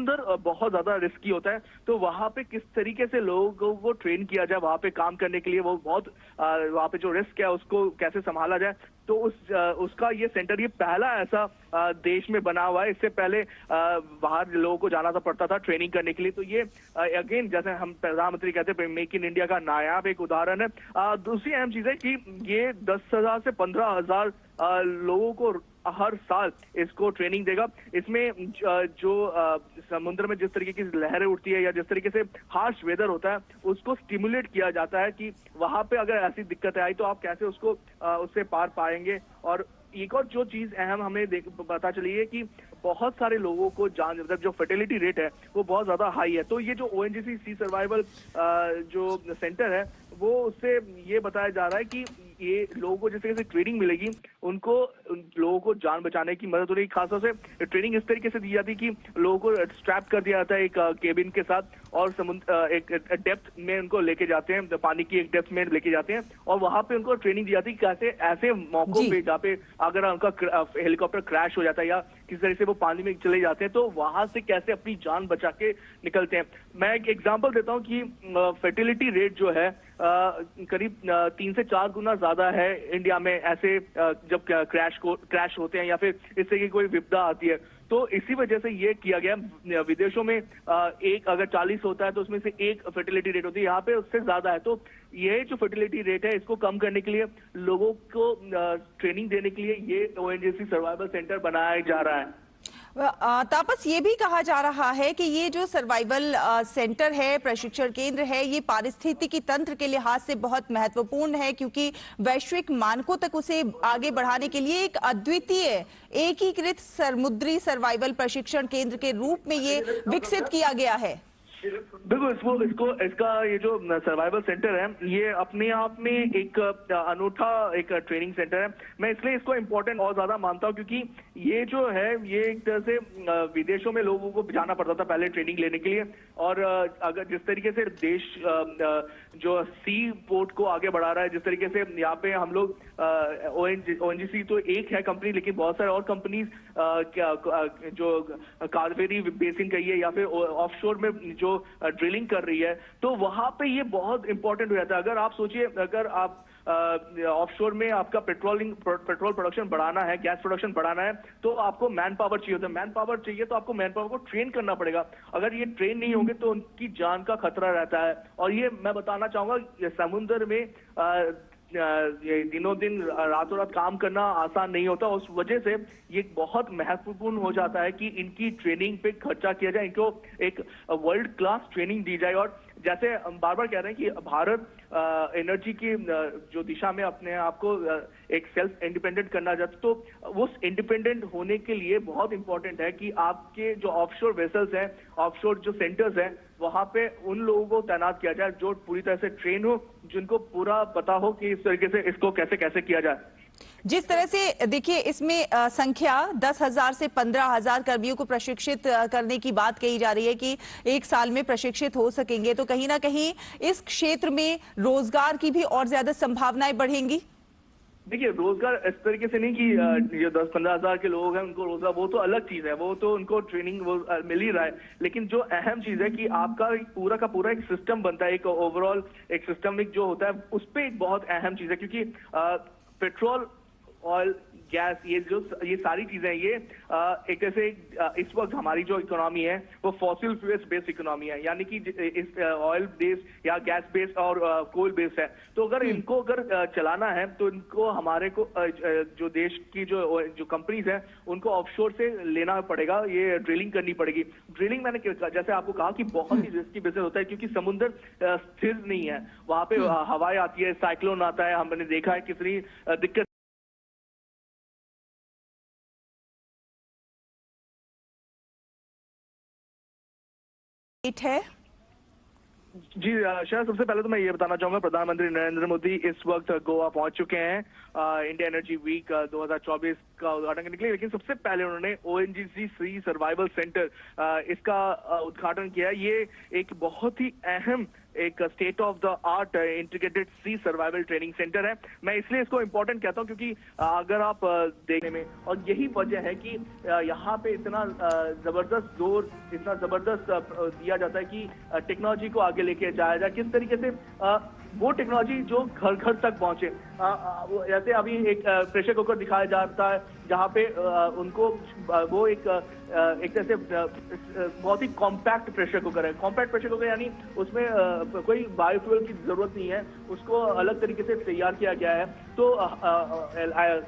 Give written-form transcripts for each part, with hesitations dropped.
समुंदर बहुत ज्यादा रिस्की होता है, तो वहां पे किस तरीके से लोगों को ट्रेन किया जाए वहां पे काम करने के लिए, वो बहुत वहां पे जो रिस्क है उसको कैसे संभाला जाए, तो उसका ये सेंटर, ये पहला ऐसा देश में बना हुआ है। इससे पहले बाहर लोगों को जाना पड़ता था ट्रेनिंग करने के लिए। तो ये अगेन, जैसे हम प्रधानमंत्री कहते हैं, मेक इन इंडिया का नायाब एक उदाहरण है। दूसरी अहम चीज है कि ये 10,000 से 15,000 लोगों को हर साल इसको ट्रेनिंग देगा। इसमें जो समुद्र में जिस तरीके की लहरें उठती है या जिस तरीके से हार्श वेदर होता है, उसको स्टिमुलेट किया जाता है कि वहां पे अगर ऐसी दिक्कतें आई तो आप कैसे उसको उससे पार पाएंगे। और एक और जो चीज अहम हमें पता चली है कि बहुत सारे लोगों को जान, मतलब जो फर्टिलिटी रेट है वो बहुत ज्यादा हाई है। तो ये जो ओएनजीसी सी सर्वाइवल जो सेंटर है, वो उससे ये बताया जा रहा है कि ये लोगों को जिस तरीके से ट्रेनिंग मिलेगी, उनको लोगों को जान बचाने की मदद हो रही है। खासतौर से ट्रेनिंग इस तरीके से दी जाती है कि लोगों को स्ट्रैप कर दिया जाता है एक केबिन के साथ, और समुद्र एक डेप्थ में उनको लेके जाते हैं, पानी की एक डेप्थ में लेके जाते हैं, और वहां पे उनको ट्रेनिंग दी जाती है कैसे ऐसे मौकों पे जहाँ पे अगर उनका हेलीकॉप्टर क्रैश हो जाता है या किसी तरह से वो पानी में चले जाते हैं, तो वहां से कैसे अपनी जान बचा के निकलते हैं। मैं एक एग्जांपल देता हूं कि फर्टिलिटी रेट जो है करीब 3 से 4 गुना ज्यादा है इंडिया में, ऐसे जब क्रैश होते हैं या फिर इससे की कोई विपदा आती है। तो इसी वजह से ये किया गया। विदेशों में एक अगर 40 होता है तो उसमें से एक फर्टिलिटी रेट होती है, यहाँ पे उससे ज्यादा है। तो ये जो फर्टिलिटी रेट है, इसको कम करने के लिए, लोगों को ट्रेनिंग देने के लिए ये ओएनजीसी सर्वाइवल सेंटर बनाया जा रहा है। तापस, ये भी कहा जा रहा है कि ये जो सर्वाइवल सेंटर है, प्रशिक्षण केंद्र है, ये पारिस्थितिकी तंत्र के लिहाज से बहुत महत्वपूर्ण है, क्योंकि वैश्विक मानकों तक उसे आगे बढ़ाने के लिए एक अद्वितीय एकीकृत समुद्री सर्वाइवल प्रशिक्षण केंद्र के रूप में ये विकसित किया गया है। बिल्कुल, इसका ये जो सर्वाइवल सेंटर है, ये अपने आप में एक अनूठा एक ट्रेनिंग सेंटर है। मैं इसलिए इसको इम्पोर्टेंट और ज्यादा मानता हूँ क्योंकि ये जो है, ये एक तरह से विदेशों में लोगों को जाना पड़ता था पहले ट्रेनिंग लेने के लिए, और अगर जिस तरीके से देश जो सी पोर्ट को आगे बढ़ा रहा है, जिस तरीके से यहाँ पे हम लोग ओएनजीसी तो एक है कंपनी, लेकिन बहुत सारे और कंपनीज जो कावेरी बेसिन कहिए या फिर ऑफशोर में जो ड्रिलिंग कर रही है, तो वहां पे ये बहुत इंपॉर्टेंट हो जाता है। अगर आप सोचिए, अगर आप ऑफशोर में आपका पेट्रोल प्रोडक्शन बढ़ाना है, गैस प्रोडक्शन बढ़ाना है, तो आपको मैन पावर चाहिए होता है। मैन पावर चाहिए तो आपको मैन पावर को ट्रेन करना पड़ेगा। अगर ये ट्रेन नहीं होंगे तो उनकी जान का खतरा रहता है। और ये मैं बताना चाहूंगा, समुद्र में ये दिनों दिन रातों रात काम करना आसान नहीं होता। उस वजह से ये बहुत महत्वपूर्ण हो जाता है कि इनकी ट्रेनिंग पे खर्चा किया जाए, इनको एक वर्ल्ड क्लास ट्रेनिंग दी जाए। और जैसे हम बार बार कह रहे हैं कि भारत एनर्जी की जो दिशा में अपने आप को एक सेल्फ इंडिपेंडेंट करना चाहता, तो उस इंडिपेंडेंट होने के लिए बहुत इंपॉर्टेंट है कि आपके जो ऑफशोर वेसल्स हैं, ऑफशोर जो सेंटर्स हैं, वहां पे उन लोगों को तैनात किया जाए जो पूरी तरह से ट्रेन हो, जिनको पूरा पता हो कि इस तरीके से इसको कैसे कैसे किया जाए। जिस तरह से देखिए, इसमें संख्या 10,000 से 15,000 कर्मियों को प्रशिक्षित करने की बात कही जा रही है कि एक साल में प्रशिक्षित हो सकेंगे, तो कहीं ना कहीं इस क्षेत्र में रोजगार की भी और ज्यादा संभावनाएं बढ़ेंगी। देखिए, रोजगार इस तरीके से नहीं कि जो 10-15 हजार के लोग हैं उनको रोजगार, वो तो अलग चीज है, वो तो उनको ट्रेनिंग वो मिल ही रहा है। लेकिन जो अहम चीज है कि आपका पूरा का पूरा एक सिस्टम बनता है, एक ओवरऑल एक सिस्टमिक जो होता है, उस पर एक बहुत अहम चीज है। क्योंकि पेट्रोल, ऑयल, गैस, ये सारी चीजें, ये एक तरह से इस वक्त हमारी जो इकोनॉमी है वो फॉसिल फ्यूल्स बेस्ड इकोनॉमी है, यानी कि इस ऑयल बेस्ड या गैस बेस्ड और कोल बेस्ड है। तो अगर इनको अगर चलाना है तो इनको हमारे को जो देश की जो कंपनीज हैं उनको ऑफशोर से लेना पड़ेगा, ये ड्रिलिंग करनी पड़ेगी। ड्रिलिंग मैंने जैसे आपको कहा कि बहुत ही रिस्की बिजनेस होता है, क्योंकि समुद्र स्थिर नहीं है, वहां पे हवाएं आती है, साइक्लोन आता है, हमने देखा है कितनी दिक्कत है। जी शायद सबसे पहले तो मैं ये बताना चाहूंगा, प्रधानमंत्री नरेंद्र मोदी इस वक्त गोवा पहुंच चुके हैं इंडिया एनर्जी वीक 2024 का उद्घाटन करने के लिए। लेकिन सबसे पहले उन्होंने ओएनजीसी सी सर्वाइवल सेंटर इसका उद्घाटन किया। ये एक बहुत ही अहम एक state of the art integrated sea survival training centre है। मैं इसलिए इसको इम्पोर्टेंट कहता हूँ क्योंकि अगर आप देखने में, और यही वजह है कि यहाँ पे इतना जबरदस्त जोर, इतना जबरदस्त दिया जाता है कि टेक्नोलॉजी को आगे लेके जाया जाए, किस तरीके से वो टेक्नोलॉजी जो घर घर तक पहुंचे। जैसे अभी एक प्रेशर कुकर दिखाया जाता है जहाँ पे उनको वो एक तरह से बहुत ही कॉम्पैक्ट प्रेशर कुकर है। कॉम्पैक्ट प्रेशर कुकर यानी उसमें कोई बायोफ्यूल की जरूरत नहीं है, उसको अलग तरीके से तैयार किया गया है, तो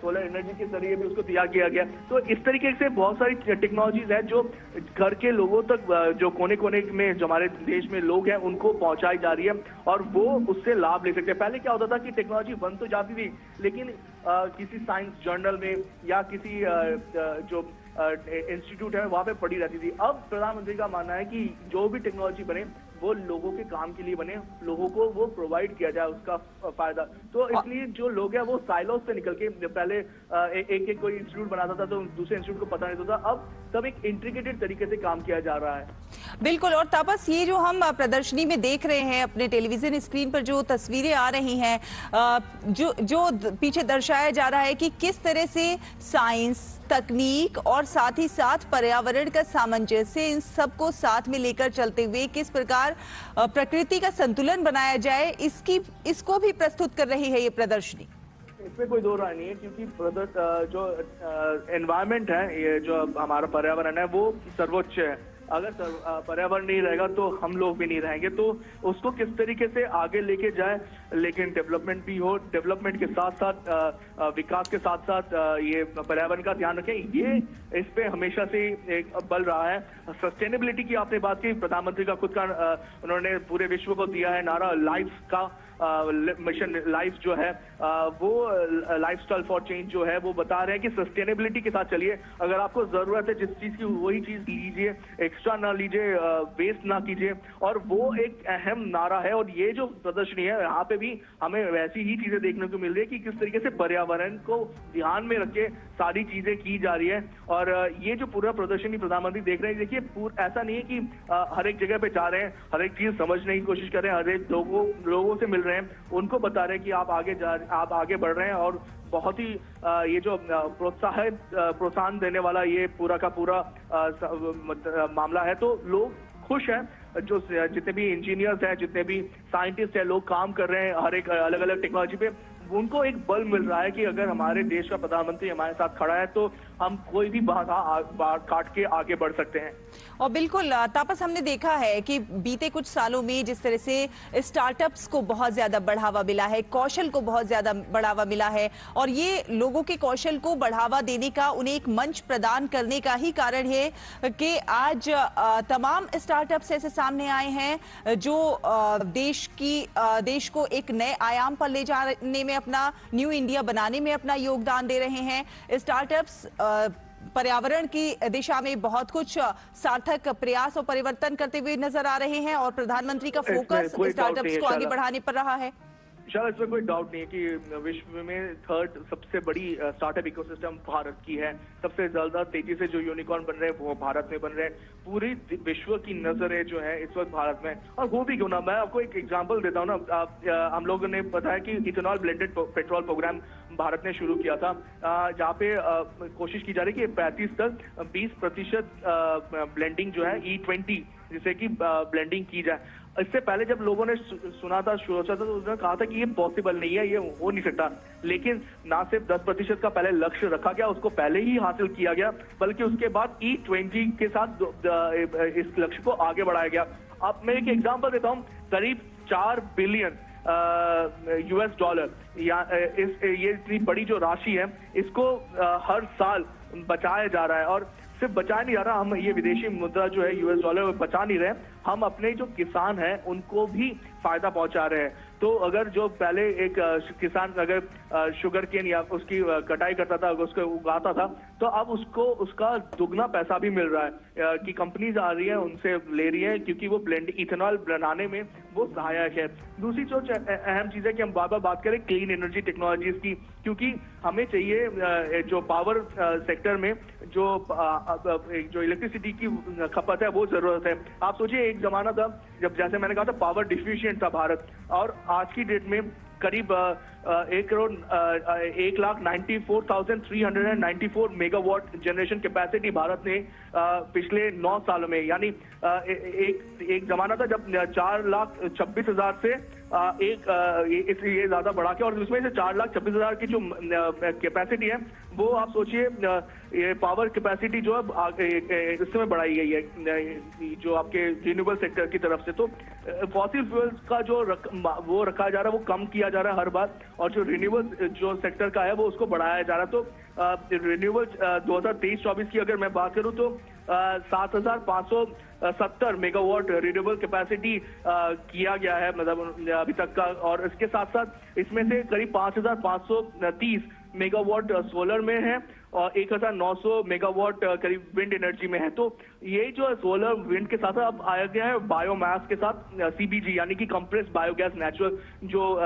सोलर एनर्जी के जरिए भी उसको तैयार किया गया। तो इस तरीके से बहुत सारी टेक्नोलॉजीज है जो घर के लोगों तक, जो कोने कोने में जो हमारे देश में लोग हैं उनको पहुंचाई जा रही है और वो उससे लाभ ले सकते हैं। पहले क्या होता था कि टेक्नोलॉजी बन तो जाती थी लेकिन किसी साइंस जर्नल में या किसी जो इंस्टीट्यूट है वहां पे पड़ी रहती थी। अब प्रधानमंत्री का मानना है कि जो भी टेक्नोलॉजी बने वो लोगों के काम के लिए बने, लोगों को वो प्रोवाइड किया जाए उसका फायदा। तो इसलिए जो लोग हैं वो साइलोस से निकल के, पहले एक कोई इंस्टीट्यूट बनाता था तो दूसरे इंस्टीट्यूट को पता नहीं होता, अब सब एक इंटीग्रेटेड तरीके से काम किया जा रहा है। बिल्कुल। और तापस, ये जो हम प्रदर्शनी में देख रहे हैं अपने टेलीविजन स्क्रीन पर जो तस्वीरें आ रही हैं, जो पीछे दर्शाया जा रहा है कि किस तरह से साइंस, तकनीक और साथ ही साथ पर्यावरण का सामंजस्य, इन सबको साथ में लेकर चलते हुए किस प्रकार प्रकृति का संतुलन बनाया जाए, इसको भी प्रस्तुत कर रही है ये प्रदर्शनी। इसमें कोई दो राय नहीं है क्योंकि जो एनवायरनमेंट है, ये जो हमारा पर्यावरण है वो सर्वोच्च है। अगर पर्यावरण नहीं रहेगा तो हम लोग भी नहीं रहेंगे, तो उसको किस तरीके से आगे लेके जाए, लेकिन डेवलपमेंट भी हो, डेवलपमेंट के साथ साथ विकास के साथ साथ ये पर्यावरण का ध्यान रखें, ये इस पे हमेशा से एक बल रहा है। सस्टेनेबिलिटी की आपने बात की, प्रधानमंत्री का खुद का उन्होंने पूरे विश्व को दिया है नारा, लाइफ का मिशन लाइफ जो है वो लाइफस्टाइल फॉर चेंज जो है वो बता रहे हैं कि सस्टेनेबिलिटी के साथ चलिए। अगर आपको जरूरत है जिस चीज की वही चीज लीजिए, एक्स्ट्रा ना लीजिए, वेस्ट ना कीजिए, और वो एक अहम नारा है। और ये जो प्रदर्शनी है यहाँ पे भी हमें वैसी ही चीजें देखने को मिल रही है कि किस तरीके से पर्यावरण को ध्यान में रख के सारी चीजें की जा रही है। और ये जो पूरा प्रदर्शनी प्रधानमंत्री देख रहे हैं, देखिए ऐसा नहीं है कि हर एक जगह पे जा रहे हैं, हर एक चीज समझने की कोशिश कर रहे हैं, हर एक लोगों से मिल रहे हैं, उनको बता रहे हैं कि आप आगे बढ़ रहे हैं। और बहुत ही ये जो प्रोत्साहन देने वाला ये पूरा का पूरा मामला है, तो लोग खुश हैं। जो जितने भी इंजीनियर्स हैं, जितने भी साइंटिस्ट हैं, लोग काम कर रहे हैं हर एक अलग अलग टेक्नोलॉजी पे, उनको एक बल मिल रहा है कि अगर हमारे देश का प्रधानमंत्री हमारे साथ खड़ा है तो हम कोई भी बाधा काट के आगे बढ़ सकते हैं। और बिल्कुल तापस, हमने देखा है कि बीते कुछ सालों में जिस तरह से स्टार्टअप्स को बहुत ज्यादा बढ़ावा मिला है, कौशल को बहुत ज्यादा बढ़ावा मिला है, और ये लोगों के कौशल को बढ़ावा देने का, उन्हें एक मंच प्रदान करने का ही कारण है कि आज तमाम स्टार्टअप्स ऐसे सामने आए हैं जो देश को एक नए आयाम पर ले जाने में, अपना न्यू इंडिया बनाने में अपना योगदान दे रहे हैं। स्टार्टअप्स पर्यावरण की दिशा में बहुत कुछ सार्थक प्रयास और परिवर्तन करते हुए नजर आ रहे हैं, और प्रधानमंत्री का फोकस स्टार्टअप्स को आगे बढ़ाने पर रहा है। शायद इसमें कोई डाउट नहीं है कि विश्व में थर्ड सबसे बड़ी स्टार्टअप इकोसिस्टम भारत की है। सबसे ज्यादा तेजी से जो यूनिकॉर्न बन रहे हैं वो भारत में बन रहे हैं। पूरी विश्व की नजरें जो है इस वक्त भारत में। और वो भी क्यों ना, मैं आपको एक एग्जांपल देता हूँ ना। हम लोगों ने बताया कि ethanol blended petrol programme Bharat ने शुरू किया था, जहाँ पे कोशिश की जा रही है कि 35 तक 20% ब्लेंडिंग जो है E20 जिसे कि ब्लेंडिंग की जाए। इससे पहले जब लोगों ने सुना था, सोचा था, तो उन्होंने कहा था कि ये पॉसिबल नहीं है, ये हो नहीं सकता। लेकिन ना सिर्फ 10% का पहले लक्ष्य रखा गया, उसको पहले ही हासिल किया गया, बल्कि उसके बाद E20 के साथ इस लक्ष्य को आगे बढ़ाया गया। अब मैं एक एग्जांपल देता हूँ, करीब 4 बिलियन $, या ये इतनी बड़ी जो राशि है, इसको हर साल बचाया जा रहा है। और सिर्फ बचा नहीं जा रहा, हम ये विदेशी मुद्रा जो है $, बचा नहीं रहे, हम अपने जो किसान हैं उनको भी फायदा पहुंचा रहे हैं। तो अगर जो पहले एक किसान अगर शुगर केन या उसकी कटाई करता था, उसको उगाता था, तो अब उसको उसका दुगना पैसा भी मिल रहा है कि कंपनीज आ रही है उनसे ले रही है, क्योंकि वो ब्लेंड इथेनॉल बनाने में वो सहायक है। दूसरी जो अहम चीज है कि हम बार बार बात करें क्लीन एनर्जी टेक्नोलॉजीज की, क्योंकि हमें चाहिए जो पावर सेक्टर में जो इलेक्ट्रिसिटी की खपत है वो जरूरत है। आप सोचिए एक जमाना था जब, जैसे मैंने कहा था, पावर डिफिशिएंट था भारत, और आज की डेट में करीब 1,94,394 मेगावाट जनरेशन कैपेसिटी भारत ने पिछले 9 सालों में, यानी एक जमाना था जब 4,26,000 से ये ज्यादा बढ़ा के, और उसमें से 4,26,000 की जो कैपेसिटी है वो आप सोचिए, ये पावर कैपेसिटी जो है इसमें बढ़ाई गई है जो आपके रिन्यूएबल सेक्टर की तरफ से। तो फॉसिल फ्यूल्स का जो वो रखा जा रहा है वो कम किया जा रहा है हर बार, और जो रिन्यूएबल जो सेक्टर का है वो उसको बढ़ाया जा रहा है। तो रिन्यूएबल 2023-24 की अगर मैं बात करूं तो 7,570 मेगावाट रिन्यूएबल कैपेसिटी किया गया है, मतलब अभी तक का, और इसके साथ साथ इसमें से करीब 5,530 मेगावाट सोलर में है और 1,900 मेगावाट करीब विंड एनर्जी में है। तो ये जो सोलर विंड के साथ अब आया गया है बायोमास के साथ सीबीजी, यानी कि कंप्रेस बायोगैस नेचुरल जो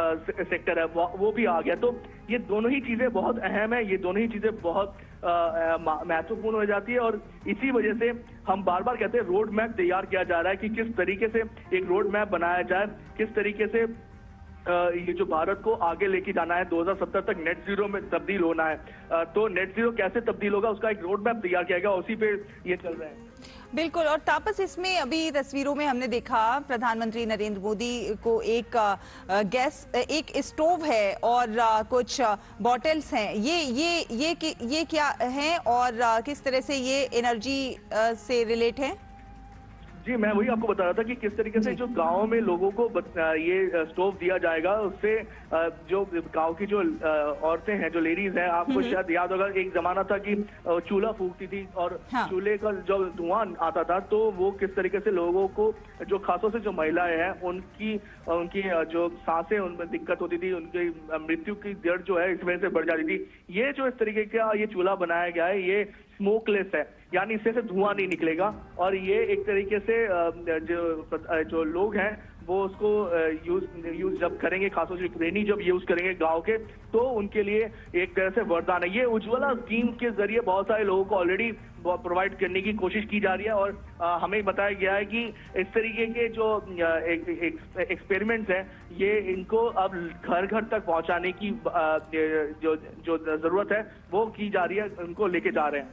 सेक्टर है वो भी आ गया। तो ये दोनों ही चीजें बहुत अहम है, ये दोनों ही चीजें बहुत महत्वपूर्ण हो जाती है, और इसी वजह से हम बार बार कहते हैं रोड मैप तैयार किया जा रहा है कि किस तरीके से एक रोड मैप बनाया जाए, किस तरीके से ये जो भारत को आगे लेके जाना है, 2070 तक नेट जीरो में तब्दील होना है। तो नेट जीरो कैसे तब्दील होगा उसका एक रोड मैप तैयार किया गया, उसी पे ये चल रहा है। बिल्कुल। और तापस, इसमें अभी तस्वीरों में हमने देखा प्रधानमंत्री नरेंद्र मोदी को एक एक स्टोव है और कुछ बॉटल्स हैं। ये क्या हैं और किस तरह से ये एनर्जी से रिलेट है? जी, मैं वही आपको बता रहा था कि किस तरीके से जो गांव में लोगों को ये स्टोव दिया जाएगा, उससे जो गांव की जो औरतें हैं, जो लेडीज हैं, आपको शायद याद होगा एक जमाना था कि चूल्हा फूकती थी और चूल्हे का जो धुआं आता था, तो वो किस तरीके से लोगों को, जो खासतौर से जो महिलाएं हैं, उनकी जो सांसें, उनमें दिक्कत होती थी, उनकी मृत्यु की दर जो है इस वजह से बढ़ जाती थी। ये जो इस तरीके का ये चूल्हा बनाया गया है, ये स्मोकलेस है, यानी इससे धुआं नहीं निकलेगा, और ये एक तरीके से जो लोग हैं वो उसको यूज जब करेंगे, खासतौर से गृहिणी जब यूज करेंगे गांव के, तो उनके लिए एक तरह से वरदान है। ये उज्ज्वला स्कीम के जरिए बहुत सारे लोगों को ऑलरेडी प्रोवाइड करने की कोशिश की जा रही है, और हमें बताया गया है कि इस तरीके के जो एक्सपेरिमेंट्स हैं, ये इनको अब घर घर तक पहुंचाने की जो जरूरत है वो की जा रही है, उनको लेके जा रहे हैं।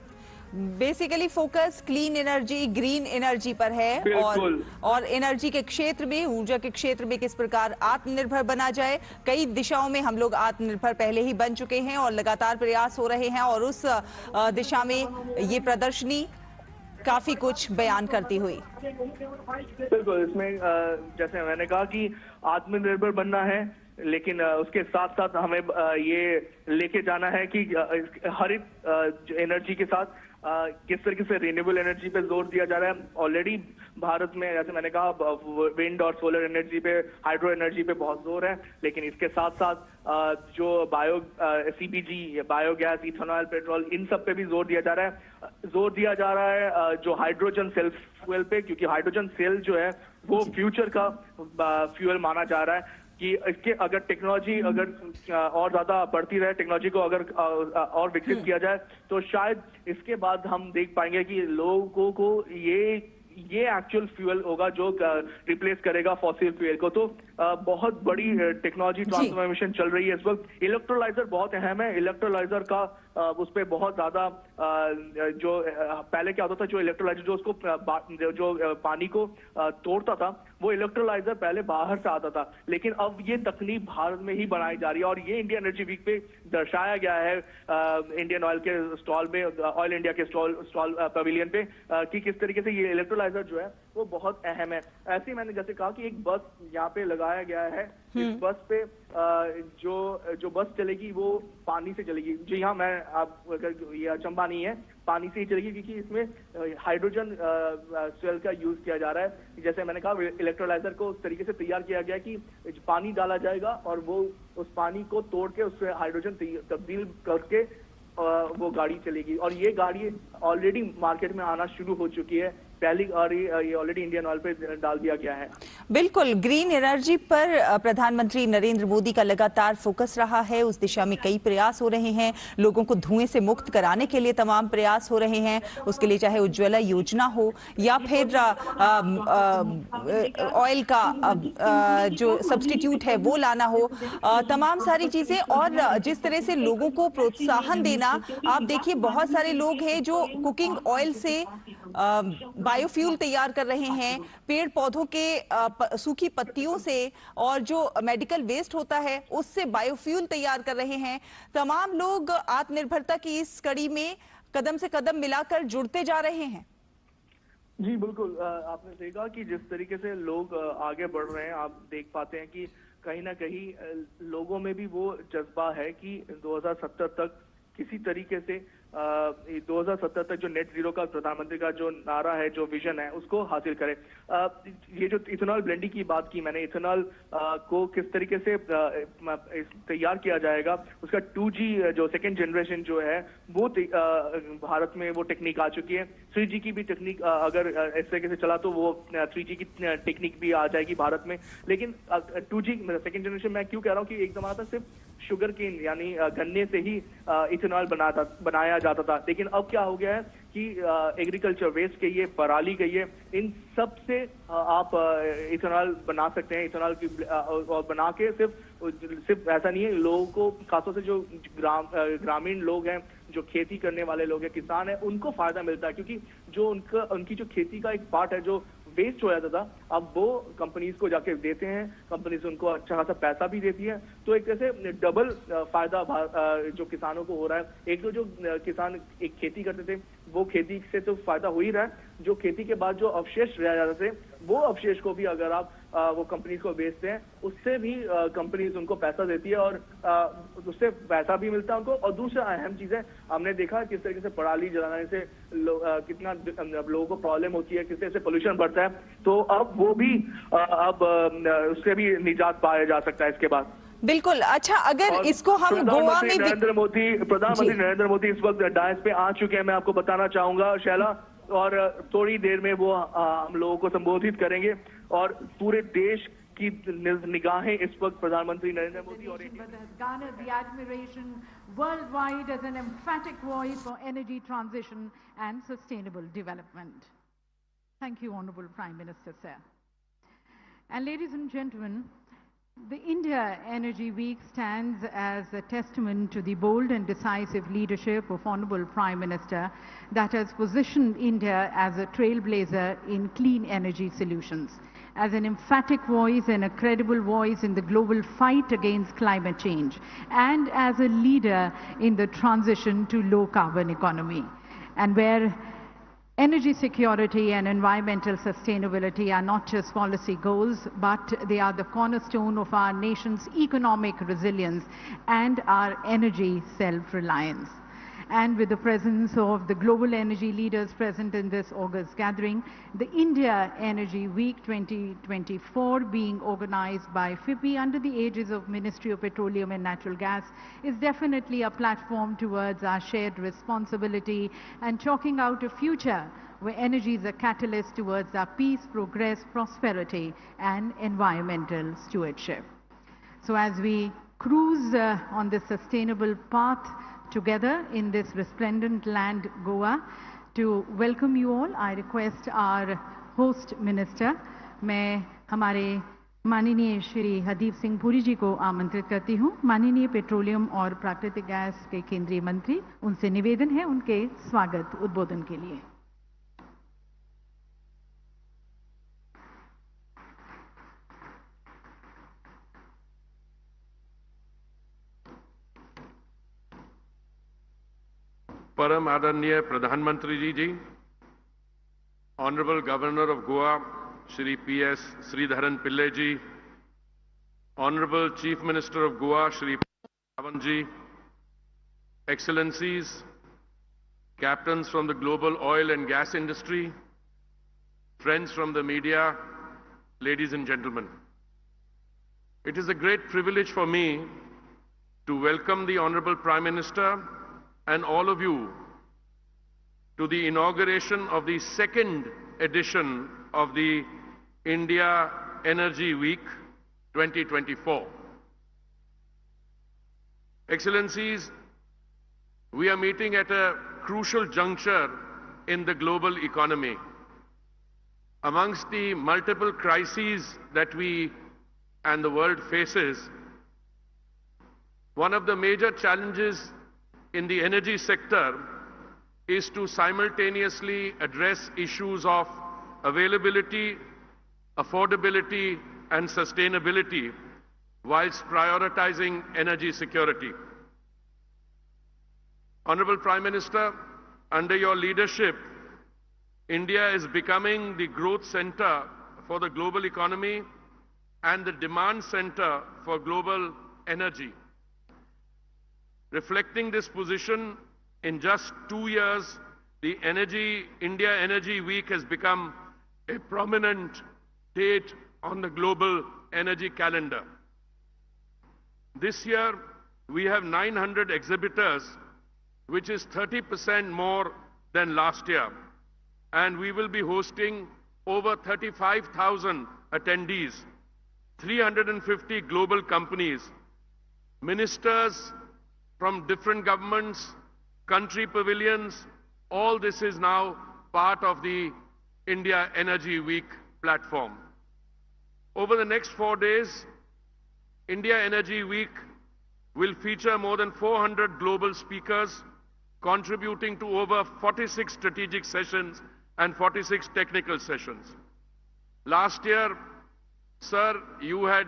Basically focus clean energy, green energy पर है, और एनर्जी के क्षेत्र में, ऊर्जा के क्षेत्र में किस प्रकार आत्मनिर्भर बना जाए। कई दिशाओं में हम लोग आत्मनिर्भर पहले ही बन चुके हैं और लगातार प्रयास हो रहे हैं, और उस दिशा में ये प्रदर्शनी काफी कुछ बयान करती हुई। बिल्कुल, इसमें जैसे मैंने कहा कि आत्मनिर्भर बनना है, लेकिन उसके साथ साथ हमें ये लेके जाना है कि हरित एनर्जी के साथ किस तरीके से रिन्यूएबल एनर्जी पे जोर दिया जा रहा है। ऑलरेडी भारत में, जैसे मैंने कहा, विंड और सोलर एनर्जी पे, हाइड्रो एनर्जी पे बहुत जोर है, लेकिन इसके साथ साथ जो सीबीजी, बायोगैस, इथेनॉल, पेट्रोल, इन सब पे भी जोर दिया जा रहा है जो हाइड्रोजन सेल फ्यूल पे, क्योंकि हाइड्रोजन सेल जो है वो फ्यूचर का फ्यूल माना जा रहा है कि इसके अगर टेक्नोलॉजी और ज्यादा बढ़ती रहे, टेक्नोलॉजी को अगर और विकसित किया जाए, तो शायद इसके बाद हम देख पाएंगे कि लोगों को ये एक्चुअल फ्यूल होगा जो रिप्लेस करेगा फॉसिल फ्यूल को। तो बहुत बड़ी टेक्नोलॉजी ट्रांसफॉर्मेशन चल रही है इस वक्त। इलेक्ट्रोलाइजर बहुत अहम है, इलेक्ट्रोलाइजर का उस पर बहुत ज्यादा जो पहले क्या होता था, जो इलेक्ट्रोलाइजर जो उसको जो पानी को तोड़ता था, वो इलेक्ट्रोलाइजर पहले बाहर से आता था, लेकिन अब ये तकनीक भारत में ही बनाई जा रही है, और ये इंडिया एनर्जी वीक पे दर्शाया गया है इंडियन ऑयल के स्टॉल में, ऑयल इंडिया के स्टॉल पवेलियन पे, कि किस तरीके से ये इलेक्ट्रोलाइजर जो है वो बहुत अहम है। ऐसे ही मैंने जैसे कहा कि एक बस यहाँ पे लगाया गया है, इस बस पे जो बस चलेगी वो पानी से चलेगी। जी हाँ, मैं आप अगर ये अचंभा नहीं है, पानी से ही चलेगी, क्योंकि इसमें हाइड्रोजन सेल का यूज किया जा रहा है। जैसे मैंने कहा, इलेक्ट्रोलाइजर को उस तरीके से तैयार किया गया कि पानी डाला जाएगा और वो उस पानी को तोड़ के उससे हाइड्रोजन तब्दील करके वो गाड़ी चलेगी, और ये गाड़ी ऑलरेडी मार्केट में आना शुरू हो चुकी है। पहली और ये ऑलरेडी इंडियन ऑयल पे डाल दिया गया है। बिल्कुल, ग्रीन एनर्जी पर प्रधानमंत्री नरेंद्र मोदी का लगातार फोकस रहा है। उस दिशा में कई प्रयास हो रहे हैं, लोगों को धुएं से मुक्त कराने के लिए तमाम प्रयास हो रहे हैं। उसके लिए चाहे उज्ज्वला योजना हो या फिर ऑयल का जो सब्स्टिट्यूट है वो लाना हो, तमाम सारी चीजें। और जिस तरह से लोगों को प्रोत्साहन देना, आप देखिए बहुत सारे लोग हैं जो कुकिंग ऑयल से बायोफ्यूल तैयार कर रहे हैं, पेड़ पौधों के सूखी पत्तियों से और जो मेडिकल वेस्ट होता है उससे बायोफ्यूल तैयार कर रहे हैं। तमाम लोग आत्मनिर्भरता की इस कड़ी में कदम से कदम मिलाकर जुड़ते जा रहे हैं। जी बिल्कुल, आपने देखा कि जिस तरीके से लोग आगे बढ़ रहे हैं, आप देख पाते हैं कि कहीं ना कहीं लोगों में भी वो जज्बा है कि 2070 तक किसी तरीके से 2070 तक जो नेट जीरो का प्रधानमंत्री का जो नारा है, जो विजन है, उसको हासिल करें। ये जो इथेनॉल ब्लेंडिंग की बात की मैंने, इथेनॉल को किस तरीके से तैयार किया जाएगा, उसका 2G जो सेकेंड जनरेशन जो है वो भारत में वो टेक्निक आ चुकी है। 3G की भी टेक्निक अगर इस तरीके से चला तो वो 3G की टेक्निक भी आ जाएगी भारत में। लेकिन 2G सेकेंड जनरेशन मैं क्यों कह रहा हूँ कि एक जमाना था सिर्फ शुगर केन यानी गन्ने से ही इथेनॉल बनाया जाता था, लेकिन अब क्या हो गया है कि एग्रीकल्चर वेस्ट के ये पराली के ये इन सब से आप इथेनॉल बना सकते हैं। इथेनॉल की और बना के सिर्फ ऐसा नहीं है, लोगों को खासतौर से जो ग्रामीण लोग हैं, जो खेती करने वाले लोग हैं, किसान हैं, उनको फायदा मिलता है, क्योंकि जो उनकी जो खेती का एक पार्ट है जो वेस्ट हो जाता था, अब वो कंपनीज को जाके देते हैं, कंपनीज उनको अच्छा खासा पैसा भी देती है। तो एक तरह से डबल फायदा जो किसानों को हो रहा है। एक तो जो किसान एक खेती करते थे वो खेती से तो फायदा हो ही रहा है, जो खेती के बाद जो अवशेष रह जाते थे वो अवशेष को भी अगर आप वो कंपनीज को बेचते हैं, उससे भी कंपनीज उनको पैसा देती है और उससे पैसा भी मिलता है उनको। और दूसरा अहम चीज है, हमने देखा किस तरीके से पराली जलाने से कितना लोगों को प्रॉब्लम होती है, किस तरह से पोल्यूशन बढ़ता है, तो अब वो भी अब उससे भी निजात पाया जा सकता है इसके बाद। बिल्कुल। अच्छा, अगर इसको हम गोवा में प्रधानमंत्री नरेंद्र मोदी इस वक्त डायस पे आ चुके हैं, मैं आपको बताना चाहूंगा शैला, और थोड़ी देर में वो हम लोगों को संबोधित करेंगे और पूरे देश की निगाहें इस वक्त प्रधानमंत्री नरेंद्र मोदी और worldwide as an emphatic voice for energy transition and sustainable development. Thank you, Honorable Prime Minister, sir. And ladies and gentlemen, the India Energy Week stands as a testament to the bold and decisive leadership of Honorable Prime Minister that has positioned India as a trailblazer in clean energy solutions, as an emphatic voice and a credible voice in the global fight against climate change, and as a leader in the transition to low-carbon economy. And where energy security and environmental sustainability are not just policy goals, but they are the cornerstone of our nation's economic resilience and our energy self-reliance. And with the presence of the global energy leaders present in this August gathering, the India Energy Week 2024 being organized by FIPPI under the aegis of Ministry of Petroleum and Natural Gas is definitely a platform towards our shared responsibility and chalking out a future where energy is a catalyst towards our peace, progress, prosperity and environmental stewardship. So as we cruise on this sustainable path together in this resplendent land, Goa, to welcome you all, I request our host minister, मैं हमारे माननीय श्री हरदीप सिंह पुरी जी को आमंत्रित करती हूँ। माननीय petroleum और प्राकृतिक गैस के केंद्रीय मंत्री, उनसे निवेदन है उनके स्वागत उद्बोधन के लिए। परम आदरणीय प्रधानमंत्री जी, Honorable Governor of Goa, Shri P.S. Sridharan Pillai ji, Honorable Chief Minister of Goa, Shri Pawan ji, Excellencies, captains from the global oil and gas industry, friends from the media, ladies and gentlemen. It is a great privilege for me to welcome the Honorable Prime Minister and all of you to the inauguration of the second edition of the India Energy Week 2024. Excellencies, we are meeting at a crucial juncture in the global economy. Amongst the multiple crises that we and the world faces, one of the major challenges in the energy sector is to simultaneously address issues of availability, affordability, and sustainability whilst prioritizing energy security. Honorable Prime Minister, under your leadership, India is becoming the growth center for the global economy and the demand center for global energy. Reflecting this position, in just 2 years, the India Energy Week has become a prominent date on the global energy calendar. This year, we have 900 exhibitors, which is 30% more than last year. And we will be hosting over 35,000 attendees, 350 global companies, ministers from different governments, country pavilions. All this is now part of the India Energy Week platform. Over the next 4 days, India Energy Week will feature more than 400 global speakers, contributing to over 46 strategic sessions and 46 technical sessions. Last year, sir, you had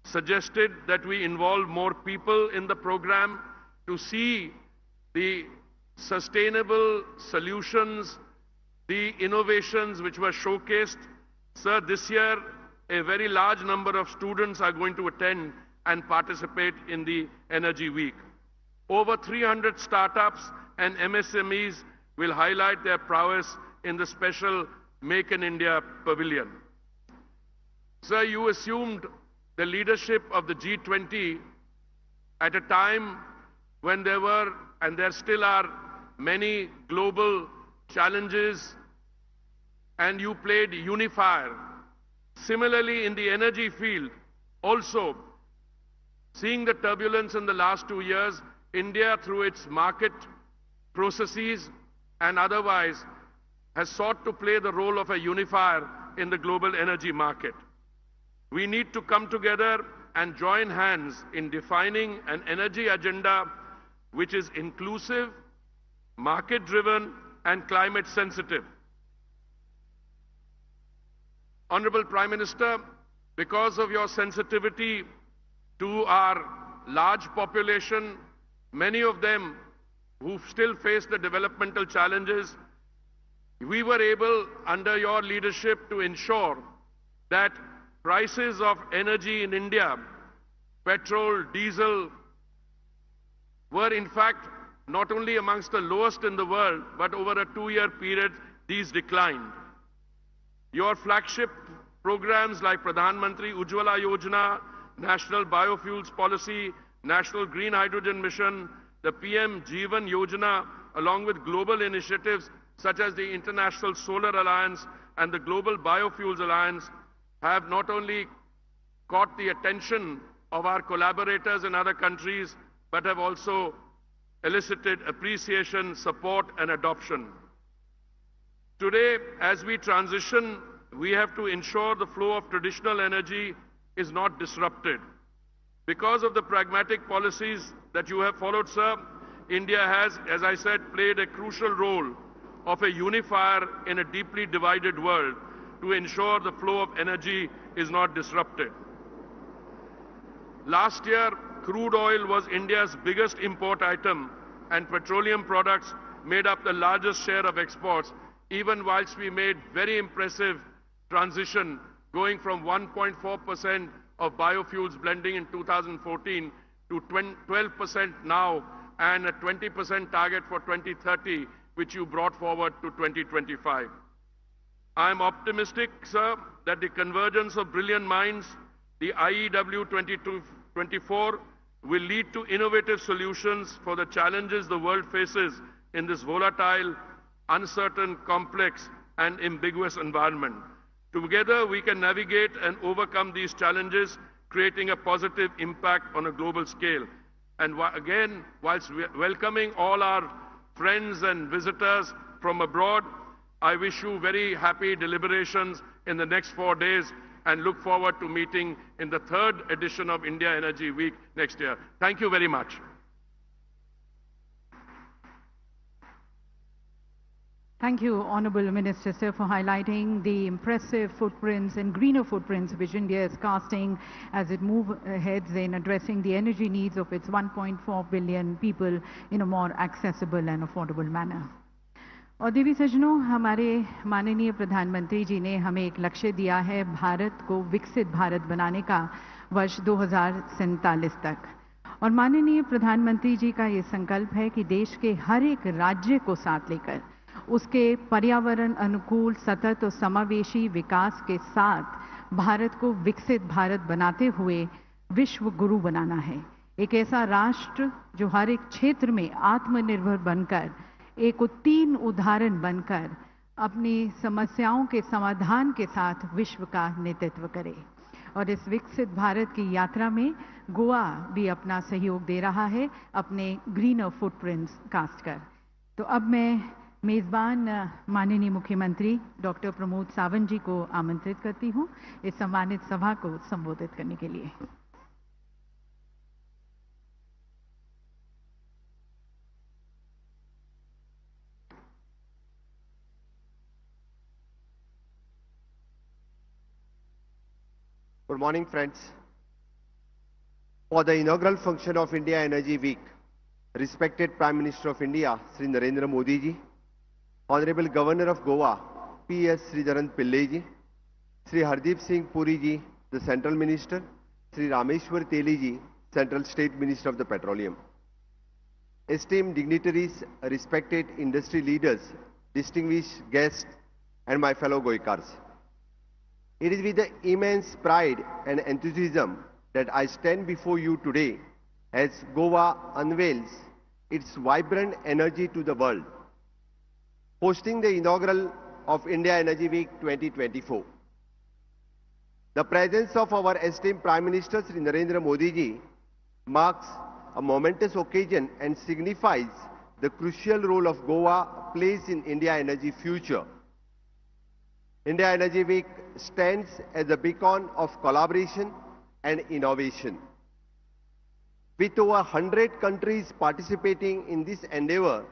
suggested that we involve more people in the program to see the sustainable solutions, the innovations which were showcased. Sir, this year, a very large number of students are going to attend and participate in the Energy Week. Over 300 startups and MSMEs will highlight their prowess in the special Make in India pavilion. Sir, you assumed the leadership of the G20 at a time when there were, and there still are, many global challenges, and you played unifier. Similarly, in the energy field, also, seeing the turbulence in the last 2 years, India, through its market processes and otherwise, has sought to play the role of a unifier in the global energy market. We need to come together and join hands in defining an energy agenda which is inclusive, market-driven, and climate-sensitive. Honorable Prime Minister, because of your sensitivity to our large population, many of them who still face the developmental challenges, we were able, under your leadership, to ensure that prices of energy in India, petrol, diesel, were in fact not only amongst the lowest in the world, but over a 2-year period, these declined. Your flagship programs like Pradhan Mantri Ujjwala Yojana, National Biofuels Policy, National Green Hydrogen Mission, the PM Jeevan Yojana, along with global initiatives such as the International Solar Alliance and the Global Biofuels Alliance, have not only caught the attention of our collaborators in other countries, but have also elicited appreciation, support, and adoption. Today, as we transition, we have to ensure the flow of traditional energy is not disrupted. Because of the pragmatic policies that you have followed, sir, India has, as I said, played a crucial role of a unifier in a deeply divided world to ensure the flow of energy is not disrupted. Last year, crude oil was India's biggest import item, and petroleum products made up the largest share of exports, even whilst we made very impressive transition, going from 1.4% of biofuels blending in 2014 to 12% now, and a 20% target for 2030, which you brought forward to 2025. I am optimistic, sir, that the convergence of brilliant minds, the IEW 2024, will lead to innovative solutions for the challenges the world faces in this volatile, uncertain, complex, and ambiguous environment. Together, we can navigate and overcome these challenges, creating a positive impact on a global scale. And again, whilst welcoming all our friends and visitors from abroad, I wish you very happy deliberations in the next 4 days and look forward to meeting in the 3rd edition of India Energy Week next year. Thank you very much. Thank you, Honourable Minister, sir, for highlighting the impressive footprints and greener footprints which India is casting as it moves ahead in addressing the energy needs of its 1.4 billion people in a more accessible and affordable manner. और देवी सज्जनों, हमारे माननीय प्रधानमंत्री जी ने हमें एक लक्ष्य दिया है भारत को विकसित भारत बनाने का वर्ष 2047 तक। और माननीय प्रधानमंत्री जी का ये संकल्प है कि देश के हर एक राज्य को साथ लेकर उसके पर्यावरण अनुकूल, सतत और समावेशी विकास के साथ भारत को विकसित भारत बनाते हुए विश्व गुरु बनाना है। एक ऐसा राष्ट्र जो हर एक क्षेत्र में आत्मनिर्भर बनकर एक उत्तीर्ण उदाहरण बनकर अपनी समस्याओं के समाधान के साथ विश्व का नेतृत्व करे। और इस विकसित भारत की यात्रा में गोवा भी अपना सहयोग दे रहा है अपने ग्रीनर फुटप्रिंट्स कास्ट कर। तो अब मैं मेज़बान माननीय मुख्यमंत्री डॉक्टर प्रमोद सावंत जी को आमंत्रित करती हूं इस सम्मानित सभा को संबोधित करने के लिए। Good morning, friends. For the inaugural function of India Energy Week, respected Prime Minister of India, Sri Narendra Modi ji, Honorable Governor of Goa, P.S. Sridharan Pillai ji, Sri Hardeep Singh Puri ji, the Central Minister, Sri Rameshwar Teli ji, Central State Minister of the Petroleum, esteemed dignitaries, respected industry leaders, distinguished guests, and my fellow Goikars. It is with the immense pride and enthusiasm that I stand before you today as Goa unveils its vibrant energy to the world, hosting the inaugural of India Energy Week 2024. The presence of our esteemed Prime Minister Sri Narendra Modi ji marks a momentous occasion and signifies the crucial role of Goa plays in India energy future. India Energy Week stands as a beacon of collaboration and innovation. With over 100 countries participating in this endeavor,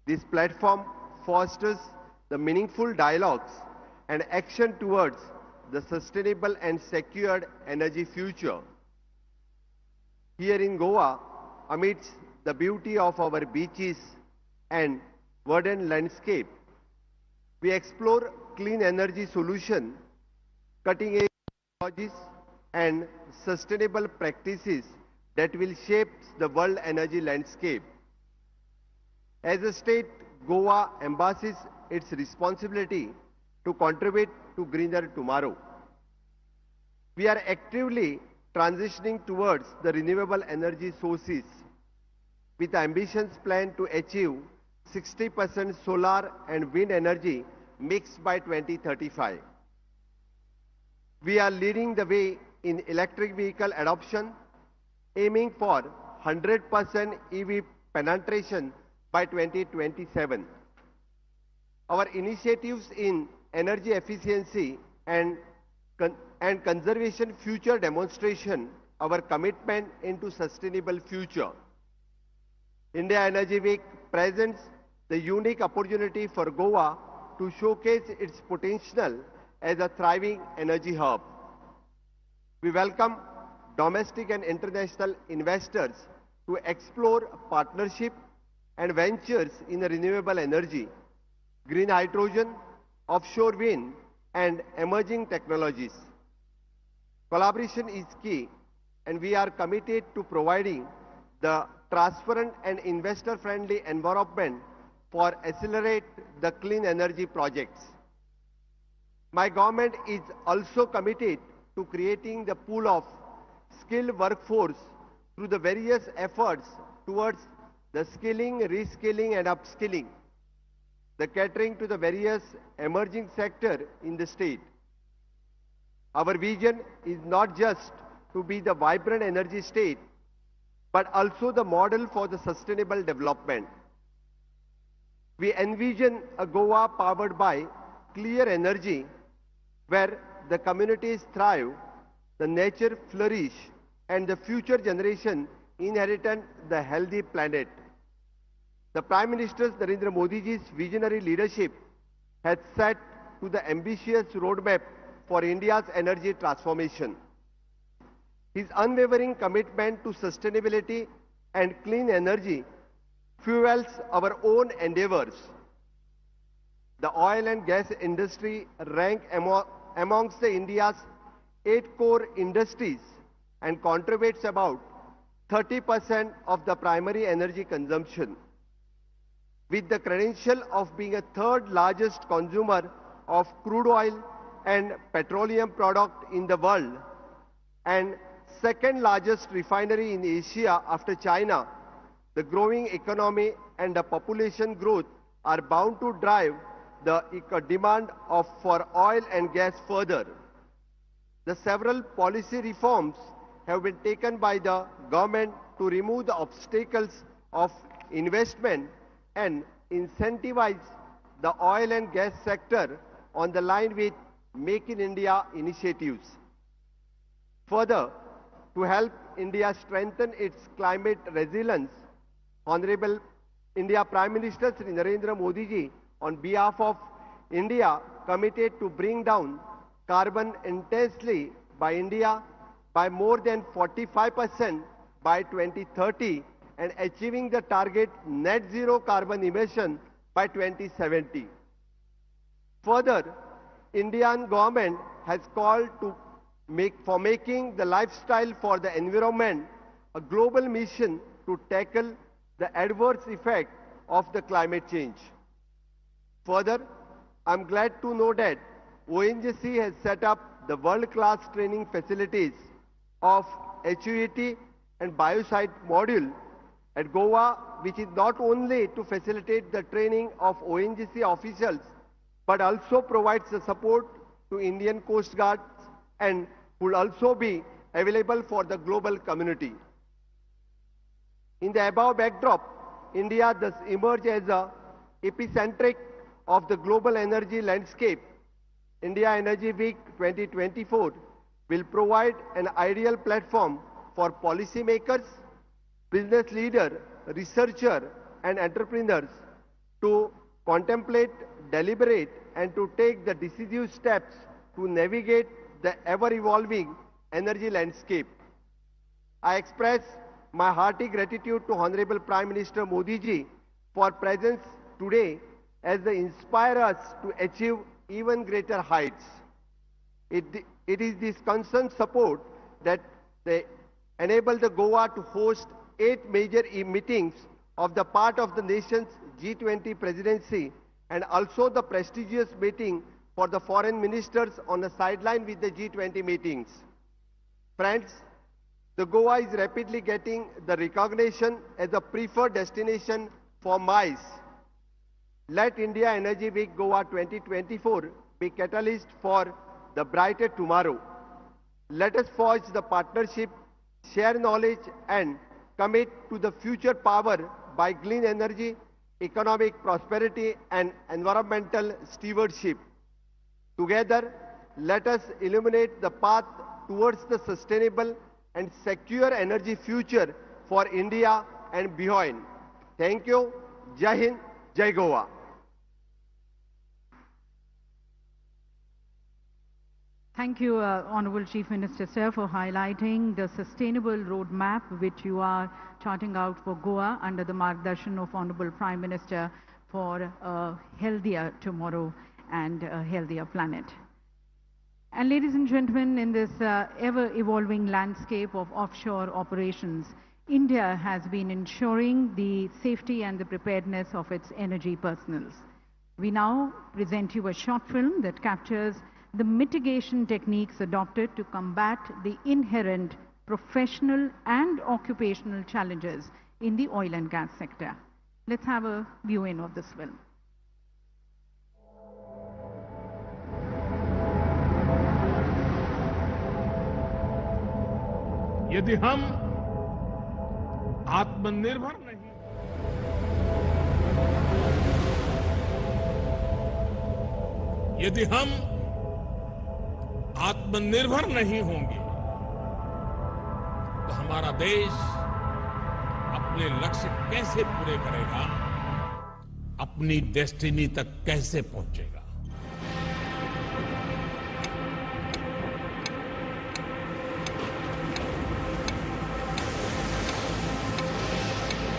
this platform fosters the meaningful dialogues and action towards the sustainable and secured energy future. Here in Goa, amidst the beauty of our beaches and verdant landscape, we explore clean energy solutions, cutting-edge technologies, and sustainable practices that will shape the world energy landscape. As a state, Goa embraces its responsibility to contribute to greener tomorrow. We are actively transitioning towards the renewable energy sources with ambitious plan to achieve 60% solar and wind energy mixed by 2035. We are leading the way in electric vehicle adoption, aiming for 100% EV penetration by 2027. Our initiatives in energy efficiency and conservation future demonstration our commitment into sustainable future. India Energy Week presents the unique opportunity for Goa to showcase its potential as a thriving energy hub. We welcome domestic and international investors to explore partnership and ventures in renewable energy, green hydrogen, offshore wind, and emerging technologies. Collaboration is key, and we are committed to providing the transparent and investor-friendly environment for accelerate the clean energy projects. My government is also committed to creating the pool of skilled workforce through the various efforts towards the skilling, reskilling, and upskilling. the catering to the various emerging sectors in the state. Our vision is not just to be the vibrant energy state, but also the model for the sustainable development. We envision a Goa powered by clear energy, where the communities thrive, the nature flourish, and the future generation inherit the healthy planet. The Prime Minister Narendra Modi's visionary leadership has set to the ambitious roadmap for India's energy transformation. His unwavering commitment to sustainability and clean energy fuels our own endeavors. The oil and gas industry rank amongst India's 8 core industries and contributes about 30% of the primary energy consumption. With the credential of being a third largest consumer of crude oil and petroleum product in the world and second largest refinery in Asia after China, the growing economy and the population growth are bound to drive the demand for oil and gas further. The several policy reforms have been taken by the government to remove the obstacles of investment and incentivize the oil and gas sector on the line with Make in India initiatives. Further, to help India strengthen its climate resilience, Honorable India Prime Minister Shri Narendra Modi ji, on behalf of India, committed to bring down carbon intensity by India by more than 45% by 2030 and achieving the target net zero carbon emission by 2070. Further, Indian government has called to making the lifestyle for the environment a global mission to tackle the adverse effect of the climate change. Further, I am glad to know that ONGC has set up the world-class training facilities of HUET and Biocide module at Goa, which is not only to facilitate the training of ONGC officials, but also provides the support to Indian Coast Guards and will also be available for the global community. In the above backdrop, India thus emerged as a epicentric of the global energy landscape. India Energy Week 2024 will provide an ideal platform for policymakers, business leaders, researchers, and entrepreneurs to contemplate, deliberate, and to take the decisive steps to navigate the ever-evolving energy landscape. I express my hearty gratitude to Honorable Prime Minister Modi ji for presence today as they inspire us to achieve even greater heights. It is this constant support that they enable the Goa to host 8 major meetings of the part of the nation's G20 presidency and also the prestigious meeting for the foreign ministers on the sideline with the G20 meetings. Friends, the Goa is rapidly getting the recognition as a preferred destination for MICE. Let India Energy Week Goa 2024 be catalyst for the brighter tomorrow. Let us forge the partnership, share knowledge, and commit to the future power by clean energy, economic prosperity, and environmental stewardship. Together, let us illuminate the path towards the sustainable and secure energy future for India and beyond. Thank you. Jai Hind, Jai Goa. Thank you, Honorable Chief Minister, sir, for highlighting the sustainable roadmap which you are charting out for Goa under the margdarshan of Honorable Prime Minister for a healthier tomorrow and a healthier planet. And ladies and gentlemen, in this ever-evolving landscape of offshore operations, India has been ensuring the safety and the preparedness of its energy personals. We now present you a short film that captures the mitigation techniques adopted to combat the inherent professional and occupational challenges in the oil and gas sector. Let's have a view-in of this film. यदि हम आत्मनिर्भर नहीं, यदि हम आत्मनिर्भर नहीं होंगे तो हमारा देश अपने लक्ष्य कैसे पूरे करेगा, अपनी डेस्टिनी तक कैसे पहुंचेगा।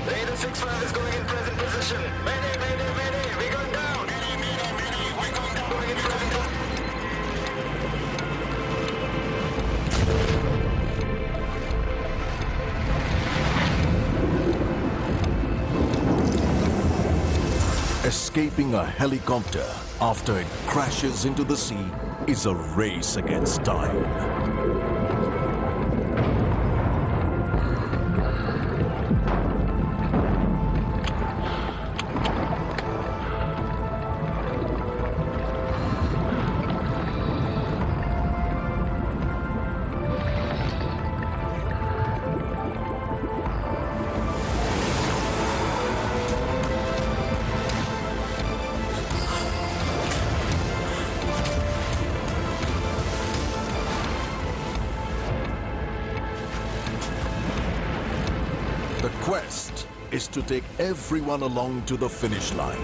Radar 65 is going in present position. Mayday, mayday, mayday, we're going down. Mayday, mayday, mayday, we're going down. Going in present position. Escaping a helicopter after it crashes into the sea is a race against time. The quest is to take everyone along to the finish line.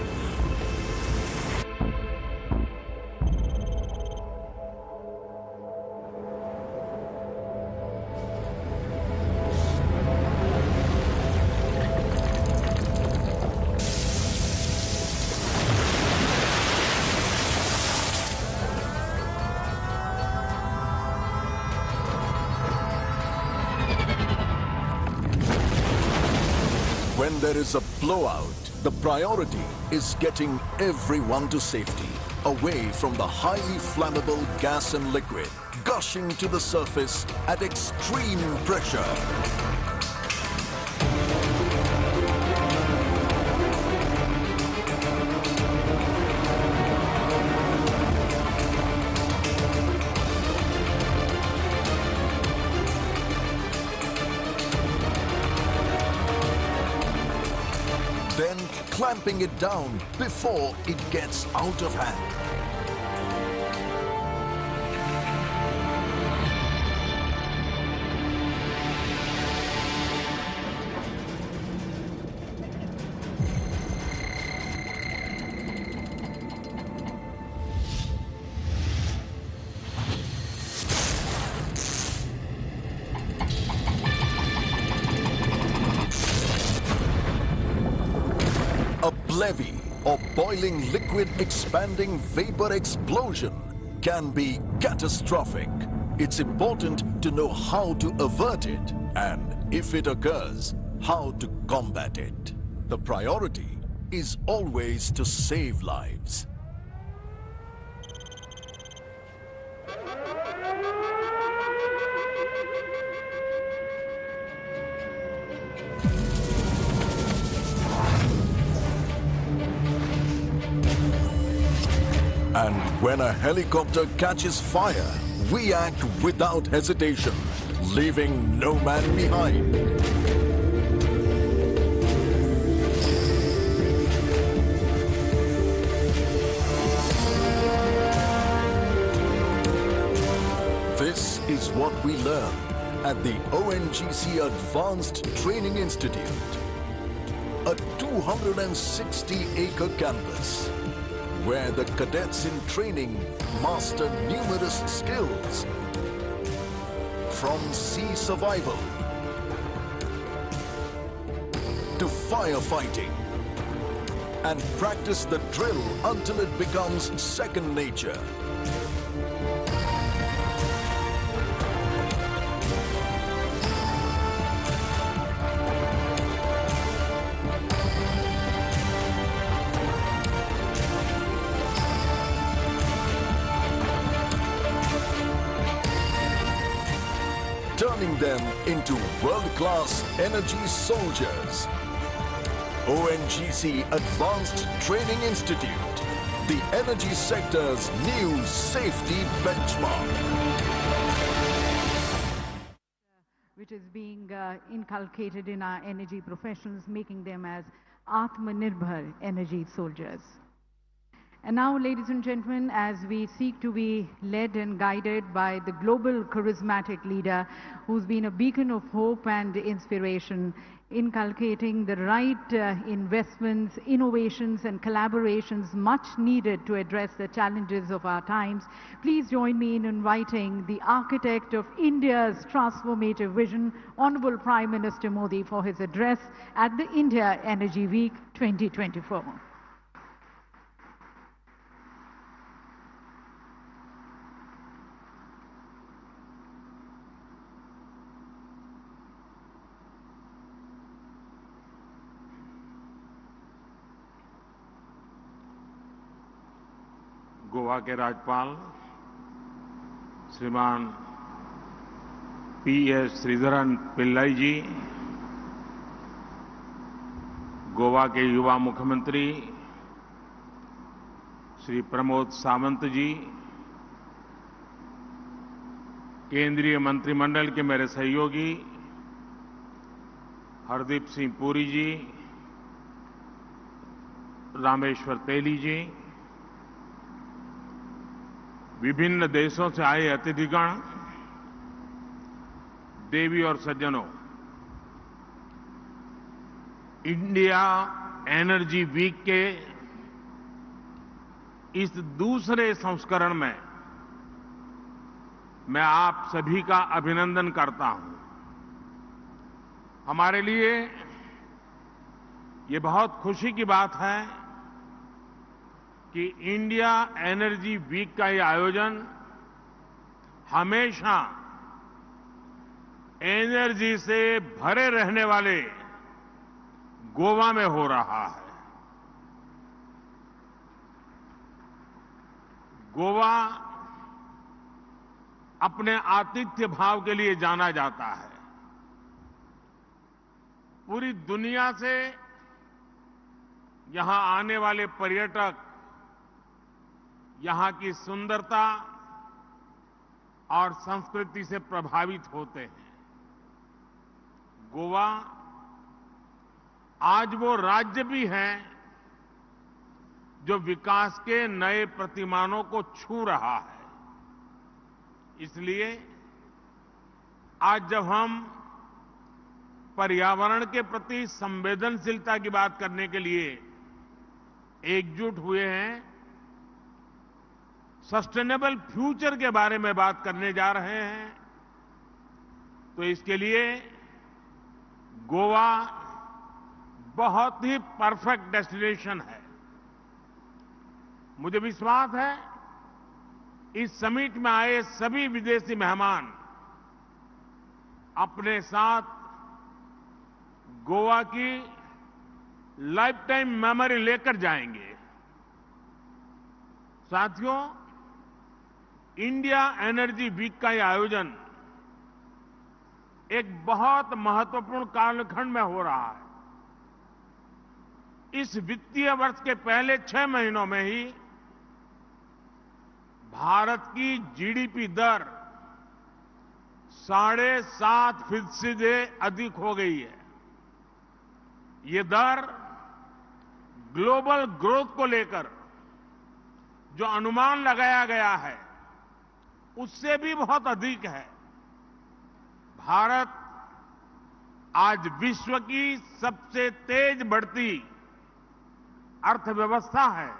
When there is a blowout, the priority is getting everyone to safety, away from the highly flammable gas and liquid, gushing to the surface at extreme pressure. Then clamping it down before it gets out of hand. A levy or boiling liquid expanding vapor explosion can be catastrophic. It's important to know how to avert it and, if it occurs, how to combat it. The priority is always to save lives. And when a helicopter catches fire, we act without hesitation, leaving no man behind. This is what we learn at the ONGC Advanced Training Institute, a 260-acre campus where the cadets in training master numerous skills, from sea survival to firefighting, and practice the drill until it becomes second nature. Turning them into world-class energy soldiers. ONGC Advanced Training Institute, the energy sector's new safety benchmark. Which which is being inculcated in our energy professionals, making them as Atmanirbhar energy soldiers. And now, ladies and gentlemen, as we seek to be led and guided by the global charismatic leader who's been a beacon of hope and inspiration, inculcating the right investments, innovations and collaborations much needed to address the challenges of our times, please join me in inviting the architect of India's transformative vision, Honorable Prime Minister Modi, for his address at the India Energy Week 2024. Goa के राज्यपाल श्रीमान PS. Sreedharan Pillai जी, गोवा के युवा मुख्यमंत्री श्री प्रमोद सावंत जी, केंद्रीय मंत्रिमंडल के मेरे सहयोगी हरदीप सिंह पुरी जी, रामेश्वर तेली जी, विभिन्न देशों से आए अतिथिगण, देवी और सज्जनों, इंडिया एनर्जी वीक के इस दूसरे संस्करण में मैं आप सभी का अभिनंदन करता हूं। हमारे लिए ये बहुत खुशी की बात है कि इंडिया एनर्जी वीक का ये आयोजन हमेशा एनर्जी से भरे रहने वाले गोवा में हो रहा है। गोवा अपने आतिथ्य भाव के लिए जाना जाता है। पूरी दुनिया से यहां आने वाले पर्यटक यहां की सुंदरता और संस्कृति से प्रभावित होते हैं। गोवा आज वो राज्य भी है जो विकास के नए प्रतिमानों को छू रहा है। इसलिए आज जब हम पर्यावरण के प्रति संवेदनशीलता की बात करने के लिए एकजुट हुए हैं, सस्टेनेबल फ्यूचर के बारे में बात करने जा रहे हैं, तो इसके लिए गोवा बहुत ही परफेक्ट डेस्टिनेशन है। मुझे विश्वास है इस समिट में आए सभी विदेशी मेहमान अपने साथ गोवा की लाइफ टाइम मेमोरी लेकर जाएंगे। साथियों, इंडिया एनर्जी वीक का यह आयोजन एक बहुत महत्वपूर्ण कालखंड में हो रहा है। इस वित्तीय वर्ष के पहले 6 महीनों में ही भारत की जीडीपी दर 7.5% से अधिक हो गई है। ये दर ग्लोबल ग्रोथ को लेकर जो अनुमान लगाया गया है उससे भी बहुत अधिक है। भारत आज विश्व की सबसे तेज बढ़ती अर्थव्यवस्था है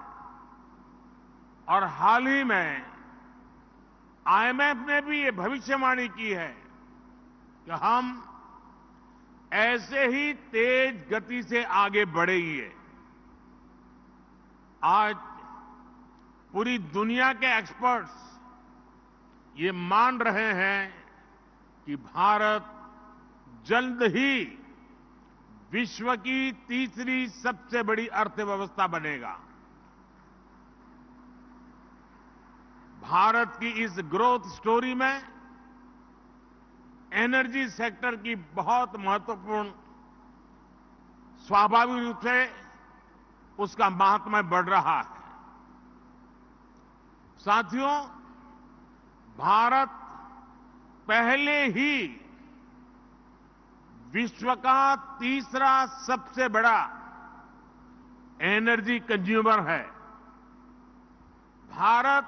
और हाल ही में आईएमएफ ने भी ये भविष्यवाणी की है कि हम ऐसे ही तेज गति से आगे बढ़ेंगे। आज पूरी दुनिया के एक्सपर्ट्स ये मान रहे हैं कि भारत जल्द ही विश्व की तीसरी सबसे बड़ी अर्थव्यवस्था बनेगा। भारत की इस ग्रोथ स्टोरी में एनर्जी सेक्टर की बहुत महत्वपूर्ण, स्वाभाविक रूप से उसका महात्म्य बढ़ रहा है। साथियों, भारत पहले ही विश्व का तीसरा सबसे बड़ा एनर्जी कंज्यूमर है। भारत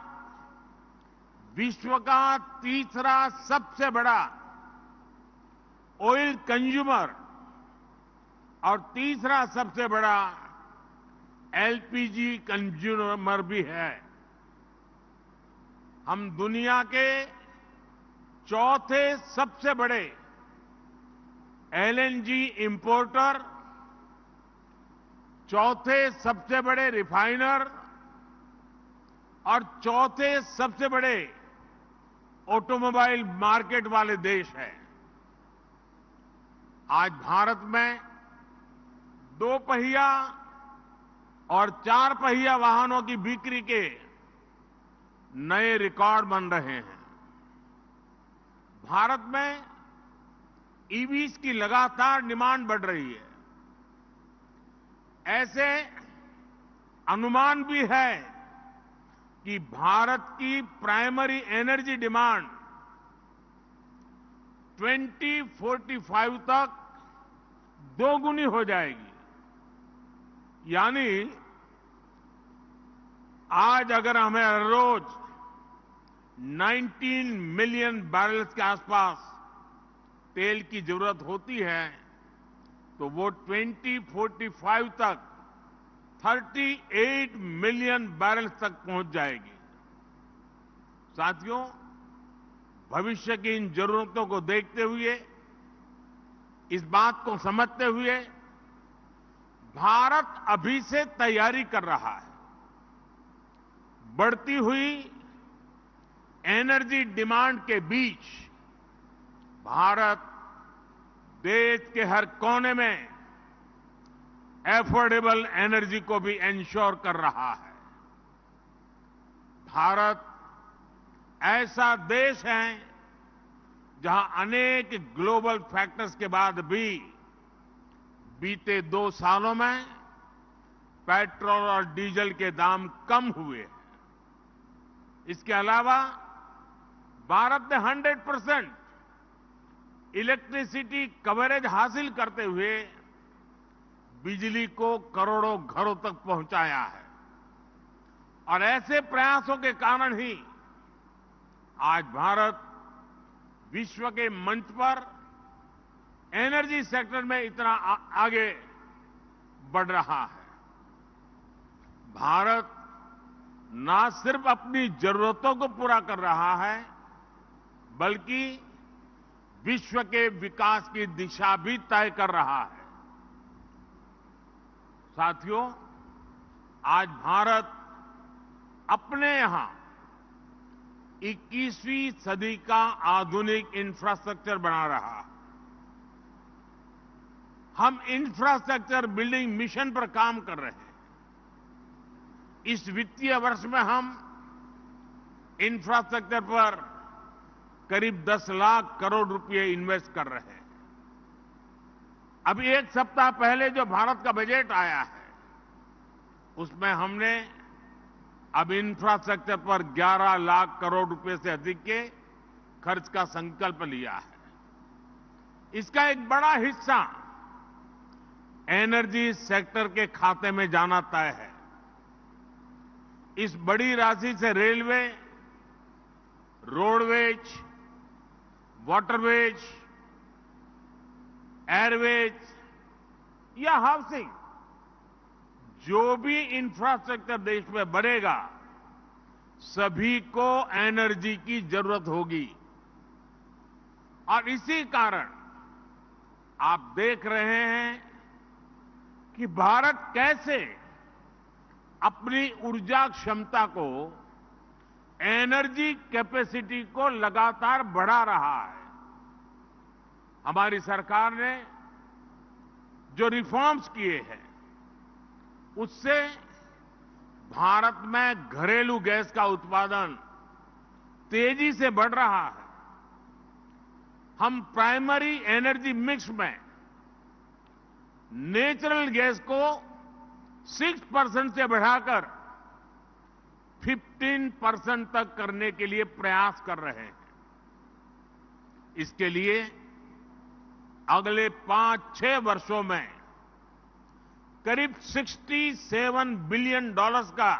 विश्व का तीसरा सबसे बड़ा ऑयल कंज्यूमर और तीसरा सबसे बड़ा एलपीजी कंज्यूमर भी है। हम दुनिया के चौथे सबसे बड़े एलएनजी इंपोर्टर, चौथे सबसे बड़े रिफाइनर और चौथे सबसे बड़े ऑटोमोबाइल मार्केट वाले देश हैं। आज भारत में 2 पहिया और 4 पहिया वाहनों की बिक्री के नए रिकॉर्ड बन रहे हैं। भारत में ईवीज की लगातार डिमांड बढ़ रही है। ऐसे अनुमान भी है कि भारत की प्राइमरी एनर्जी डिमांड 2045 तक 2 गुनी हो जाएगी। यानी आज अगर हमें हर रोज 19 मिलियन बैरल्स के आसपास तेल की जरूरत होती है, तो वो 2045 तक 38 मिलियन बैरल्स तक पहुंच जाएगी। साथियों, भविष्य की इन जरूरतों को देखते हुए, इस बात को समझते हुए भारत अभी से तैयारी कर रहा है। बढ़ती हुई एनर्जी डिमांड के बीच भारत देश के हर कोने में एफोर्डेबल एनर्जी को भी इंश्योर कर रहा है। भारत ऐसा देश है जहां अनेक ग्लोबल फैक्टर्स के बाद भी बीते 2 सालों में पेट्रोल और डीजल के दाम कम हुए हैं। इसके अलावा भारत ने 100% इलेक्ट्रिसिटी कवरेज हासिल करते हुए बिजली को करोड़ों घरों तक पहुंचाया है। और ऐसे प्रयासों के कारण ही आज भारत विश्व के मंच पर एनर्जी सेक्टर में इतना आगे बढ़ रहा है। भारत ना सिर्फ अपनी जरूरतों को पूरा कर रहा है, बल्कि विश्व के विकास की दिशा भी तय कर रहा है। साथियों, आज भारत अपने यहां 21वीं सदी का आधुनिक इंफ्रास्ट्रक्चर बना रहा है। हम इंफ्रास्ट्रक्चर बिल्डिंग मिशन पर काम कर रहे हैं। इस वित्तीय वर्ष में हम इंफ्रास्ट्रक्चर पर करीब 10 लाख करोड़ रुपए इन्वेस्ट कर रहे हैं। अभी 1 सप्ताह पहले जो भारत का बजट आया है, उसमें हमने अब इंफ्रास्ट्रक्चर पर 11 लाख करोड़ रुपए से अधिक के खर्च का संकल्प लिया है। इसका एक बड़ा हिस्सा एनर्जी सेक्टर के खाते में जाना तय है। इस बड़ी राशि से रेलवे, रोडवेज, वाटरवेज, एयरवेज या हाउसिंग, जो भी इंफ्रास्ट्रक्चर देश में बनेगा, सभी को एनर्जी की जरूरत होगी। और इसी कारण आप देख रहे हैं कि भारत कैसे अपनी ऊर्जा क्षमता को, एनर्जी कैपेसिटी को लगातार बढ़ा रहा है। हमारी सरकार ने जो रिफॉर्म्स किए हैं, उससे भारत में घरेलू गैस का उत्पादन तेजी से बढ़ रहा है। हम प्राइमरी एनर्जी मिक्स में नेचुरल गैस को 6% से बढ़ाकर 15% तक करने के लिए प्रयास कर रहे हैं। इसके लिए अगले 5-6 वर्षों में करीब $67 बिलियन का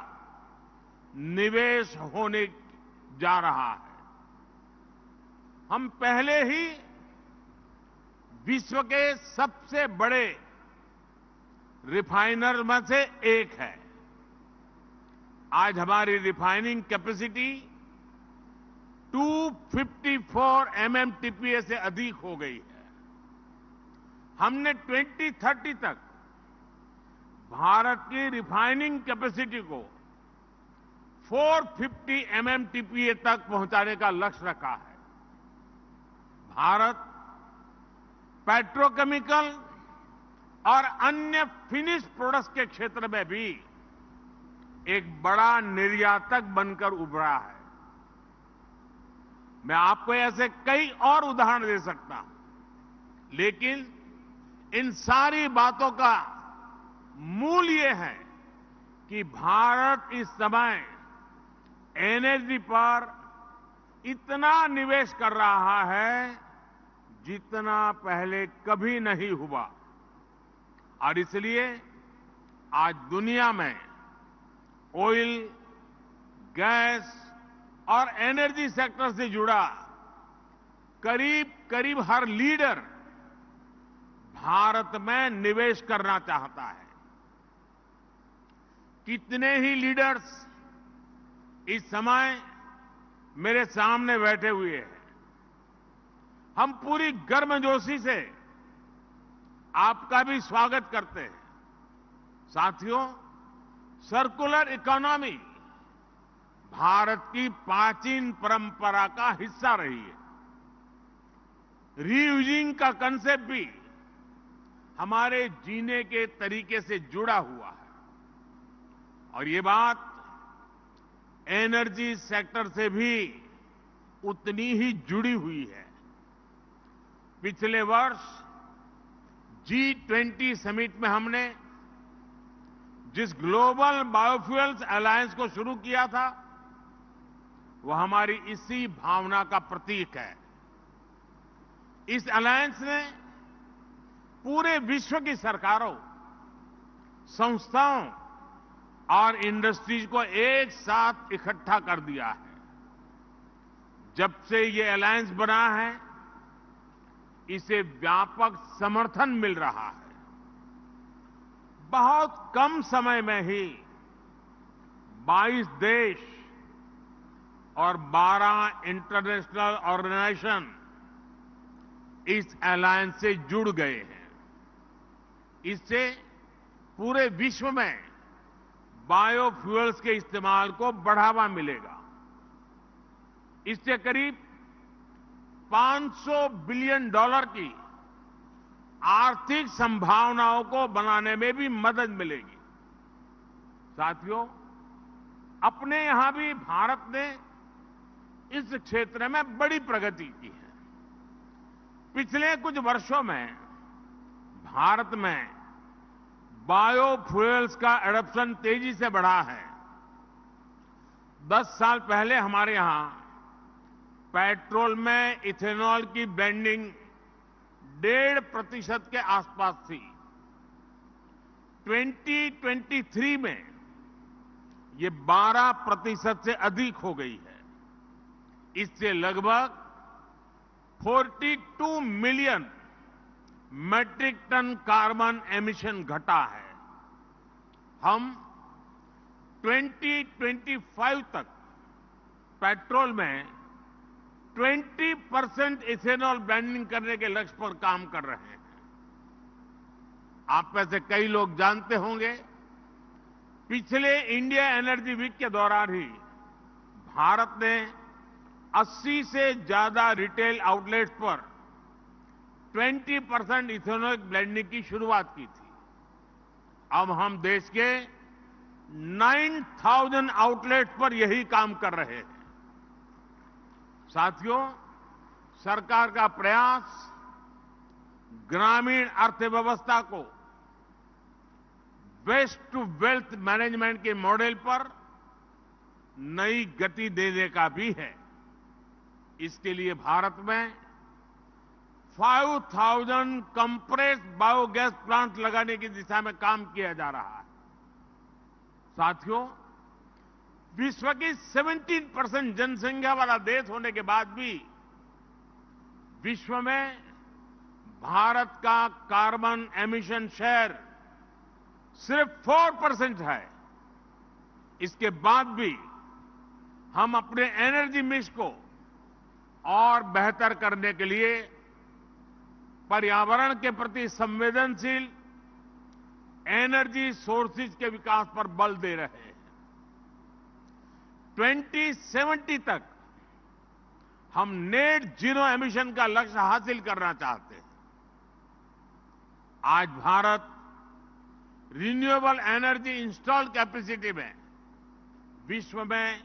निवेश होने जा रहा है। हम पहले ही विश्व के सबसे बड़े रिफाइनर में से एक है। आज हमारी रिफाइनिंग कैपेसिटी 254 MMTPA से अधिक हो गई है। हमने 2030 तक भारत की रिफाइनिंग कैपेसिटी को 450 MMTPA तक पहुंचाने का लक्ष्य रखा है। भारत पेट्रोकेमिकल और अन्य फिनिश प्रोडक्ट्स के क्षेत्र में भी एक बड़ा निर्यातक बनकर उभरा है। मैं आपको ऐसे कई और उदाहरण दे सकता हूं, लेकिन इन सारी बातों का मूल ये है कि भारत इस समय एनर्जी पर इतना निवेश कर रहा है जितना पहले कभी नहीं हुआ, और इसलिए आज दुनिया में ऑयल, गैस और एनर्जी सेक्टर से जुड़ा करीब करीब हर लीडर भारत में निवेश करना चाहता है। कितने ही लीडर्स इस समय मेरे सामने बैठे हुए हैं। हम पूरी गर्मजोशी से आपका भी स्वागत करते हैं। साथियों, सर्कुलर इकोनॉमी भारत की प्राचीन परंपरा का हिस्सा रही है। रीयूजिंग का कंसेप्ट भी हमारे जीने के तरीके से जुड़ा हुआ है, और ये बात एनर्जी सेक्टर से भी उतनी ही जुड़ी हुई है। पिछले वर्ष G20 समिट में हमने जिस ग्लोबल बायोफ्यूल्स अलायंस को शुरू किया था, वह हमारी इसी भावना का प्रतीक है। इस अलायंस ने पूरे विश्व की सरकारों, संस्थाओं और इंडस्ट्रीज को एक साथ इकट्ठा कर दिया है। जब से ये अलायंस बना है, इसे व्यापक समर्थन मिल रहा है। बहुत कम समय में ही 22 देश और 12 इंटरनेशनल ऑर्गेनाइजेशन इस अलायंस से जुड़ गए हैं। इससे पूरे विश्व में बायोफ्यूल्स के इस्तेमाल को बढ़ावा मिलेगा। इससे करीब $500 बिलियन की आर्थिक संभावनाओं को बनाने में भी मदद मिलेगी। साथियों, अपने यहां भी भारत ने इस क्षेत्र में बड़ी प्रगति की है। पिछले कुछ वर्षों में भारत में बायोफ्यूल्स का एडॉप्शन तेजी से बढ़ा है। 10 साल पहले हमारे यहां पेट्रोल में इथेनॉल की ब्लेंडिंग 1.5% के आसपास थी। 2023 में ये 12% से अधिक हो गई है। इससे लगभग 42 million metric tonne carbon emission घटा है। हम 2025 तक पेट्रोल में 20% इथेनॉल ब्लेंडिंग करने के लक्ष्य पर काम कर रहे हैं। आप में से कई लोग जानते होंगे, पिछले इंडिया एनर्जी वीक के दौरान ही भारत ने 80 से ज्यादा रिटेल आउटलेट्स पर 20% इथेनॉल ब्लेंडिंग की शुरुआत की थी। अब हम देश के 9,000 आउटलेट्स पर यही काम कर रहे हैं। साथियों, सरकार का प्रयास ग्रामीण अर्थव्यवस्था को वेस्ट टू वेल्थ मैनेजमेंट के मॉडल पर नई गति देने का भी है। इसके लिए भारत में 5,000 कंप्रेस्ड बायोगैस प्लांट लगाने की दिशा में काम किया जा रहा है। साथियों, विश्व की 17% जनसंख्या वाला देश होने के बाद भी विश्व में भारत का कार्बन एमिशन शेयर सिर्फ 4% है। इसके बाद भी हम अपने एनर्जी मिक्स को और बेहतर करने के लिए पर्यावरण के प्रति संवेदनशील एनर्जी सोर्सेज के विकास पर बल दे रहे हैं। 2070 तक हम नेट जीरो एमिशन का लक्ष्य हासिल करना चाहते हैं। आज Bharat renewable energy install capacity में विश्व में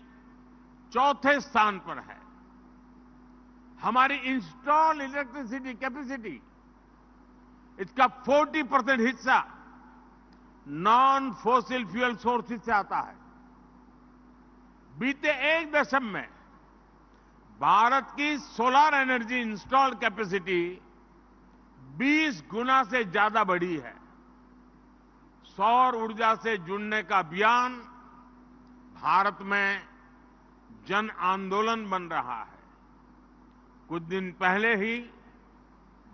चौथे स्थान पर है। हमारी इंस्टॉल इलेक्ट्रिसिटी कैपेसिटी, इसका 40% हिस्सा नॉन फॉसिल फ्यूल सोर्सेज से आता है। बीते एक दशक में भारत की सोलर एनर्जी इंस्टॉल कैपेसिटी 20 गुना से ज्यादा बढ़ी है। सौर ऊर्जा से जुड़ने का अभियान भारत में जन आंदोलन बन रहा है। कुछ दिन पहले ही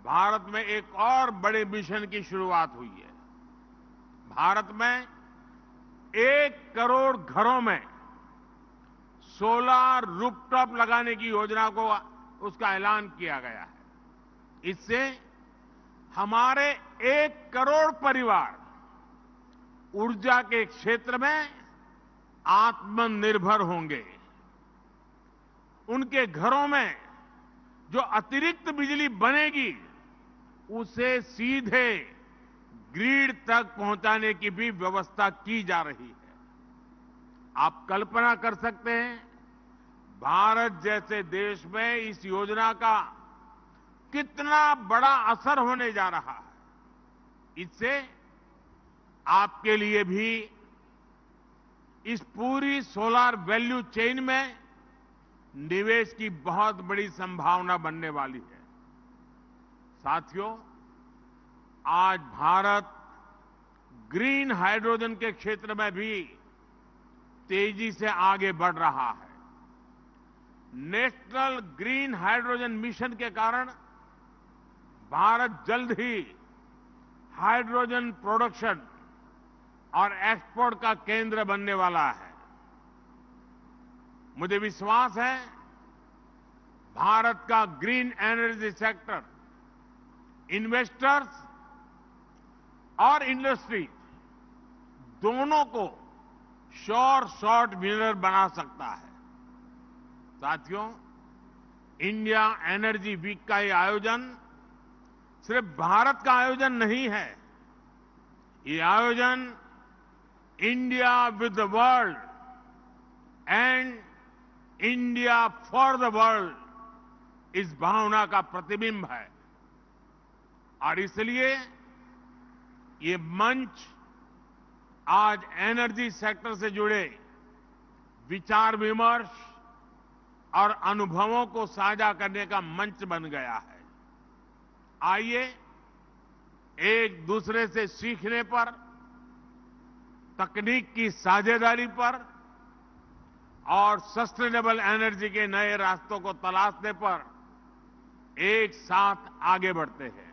भारत में एक और बड़े मिशन की शुरुआत हुई है। भारत में 1 करोड़ घरों में सोलर रूफटॉप लगाने की योजना को उसका ऐलान किया गया है। इससे हमारे 1 करोड़ परिवार ऊर्जा के क्षेत्र में आत्मनिर्भर होंगे। उनके घरों में जो अतिरिक्त बिजली बनेगी उसे सीधे ग्रिड तक पहुंचाने की भी व्यवस्था की जा रही है। आप कल्पना कर सकते हैं भारत जैसे देश में इस योजना का कितना बड़ा असर होने जा रहा है। इससे आपके लिए भी इस पूरी सोलर वैल्यू चेन में निवेश की बहुत बड़ी संभावना बनने वाली है। साथियों, आज भारत ग्रीन हाइड्रोजन के क्षेत्र में भी तेजी से आगे बढ़ रहा है। नेशनल ग्रीन हाइड्रोजन मिशन के कारण भारत जल्द ही हाइड्रोजन प्रोडक्शन और एक्सपोर्ट का केंद्र बनने वाला है। मुझे विश्वास है भारत का ग्रीन एनर्जी सेक्टर इन्वेस्टर्स और इंडस्ट्री दोनों को श्योर शॉर्ट विनर बना सकता है। साथियों, इंडिया एनर्जी वीक का ये आयोजन सिर्फ भारत का आयोजन नहीं है। ये आयोजन India with the world and India for the world इस भावना का प्रतिबिंब है। और इसलिए ये मंच आज एनर्जी सेक्टर से जुड़े विचार विमर्श और अनुभवों को साझा करने का मंच बन गया है। आइए एक दूसरे से सीखने पर, तकनीक की साझेदारी पर और सस्टेनेबल एनर्जी के नए रास्तों को तलाशने पर एक साथ आगे बढ़ते हैं।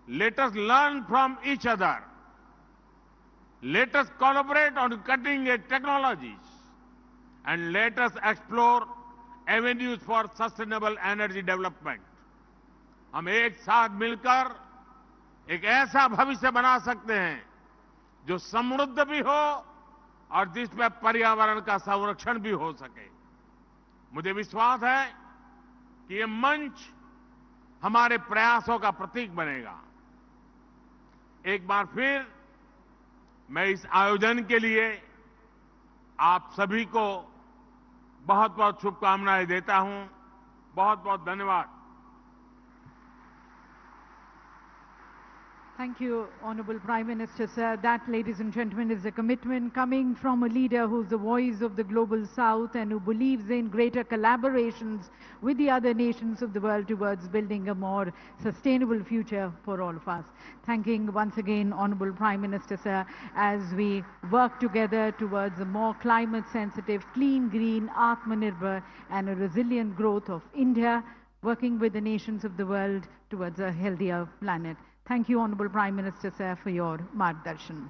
Let us learn from each other, let us collaborate on cutting edge technologies and let us explore avenues for sustainable energy development. हम एक साथ मिलकर एक ऐसा भविष्य बना सकते हैं जो समृद्ध भी हो और जिसमें पर्यावरण का संरक्षण भी हो सके। मुझे विश्वास है कि ये मंच हमारे प्रयासों का प्रतीक बनेगा। एक बार फिर मैं इस आयोजन के लिए आप सभी को बहुत बहुत शुभकामनाएं देता हूं। बहुत बहुत धन्यवाद। Thank you, Honorable Prime Minister, sir. That, ladies and gentlemen, is a commitment coming from a leader who's the voice of the global south and who believes in greater collaborations with the other nations of the world towards building a more sustainable future for all of us. Thanking once again, Honorable Prime Minister, sir, as we work together towards a more climate-sensitive, clean, green, Atmanirbhar and a resilient growth of India, working with the nations of the world towards a healthier planet. Thank you, Honorable Prime Minister, sir, for your margdarshan.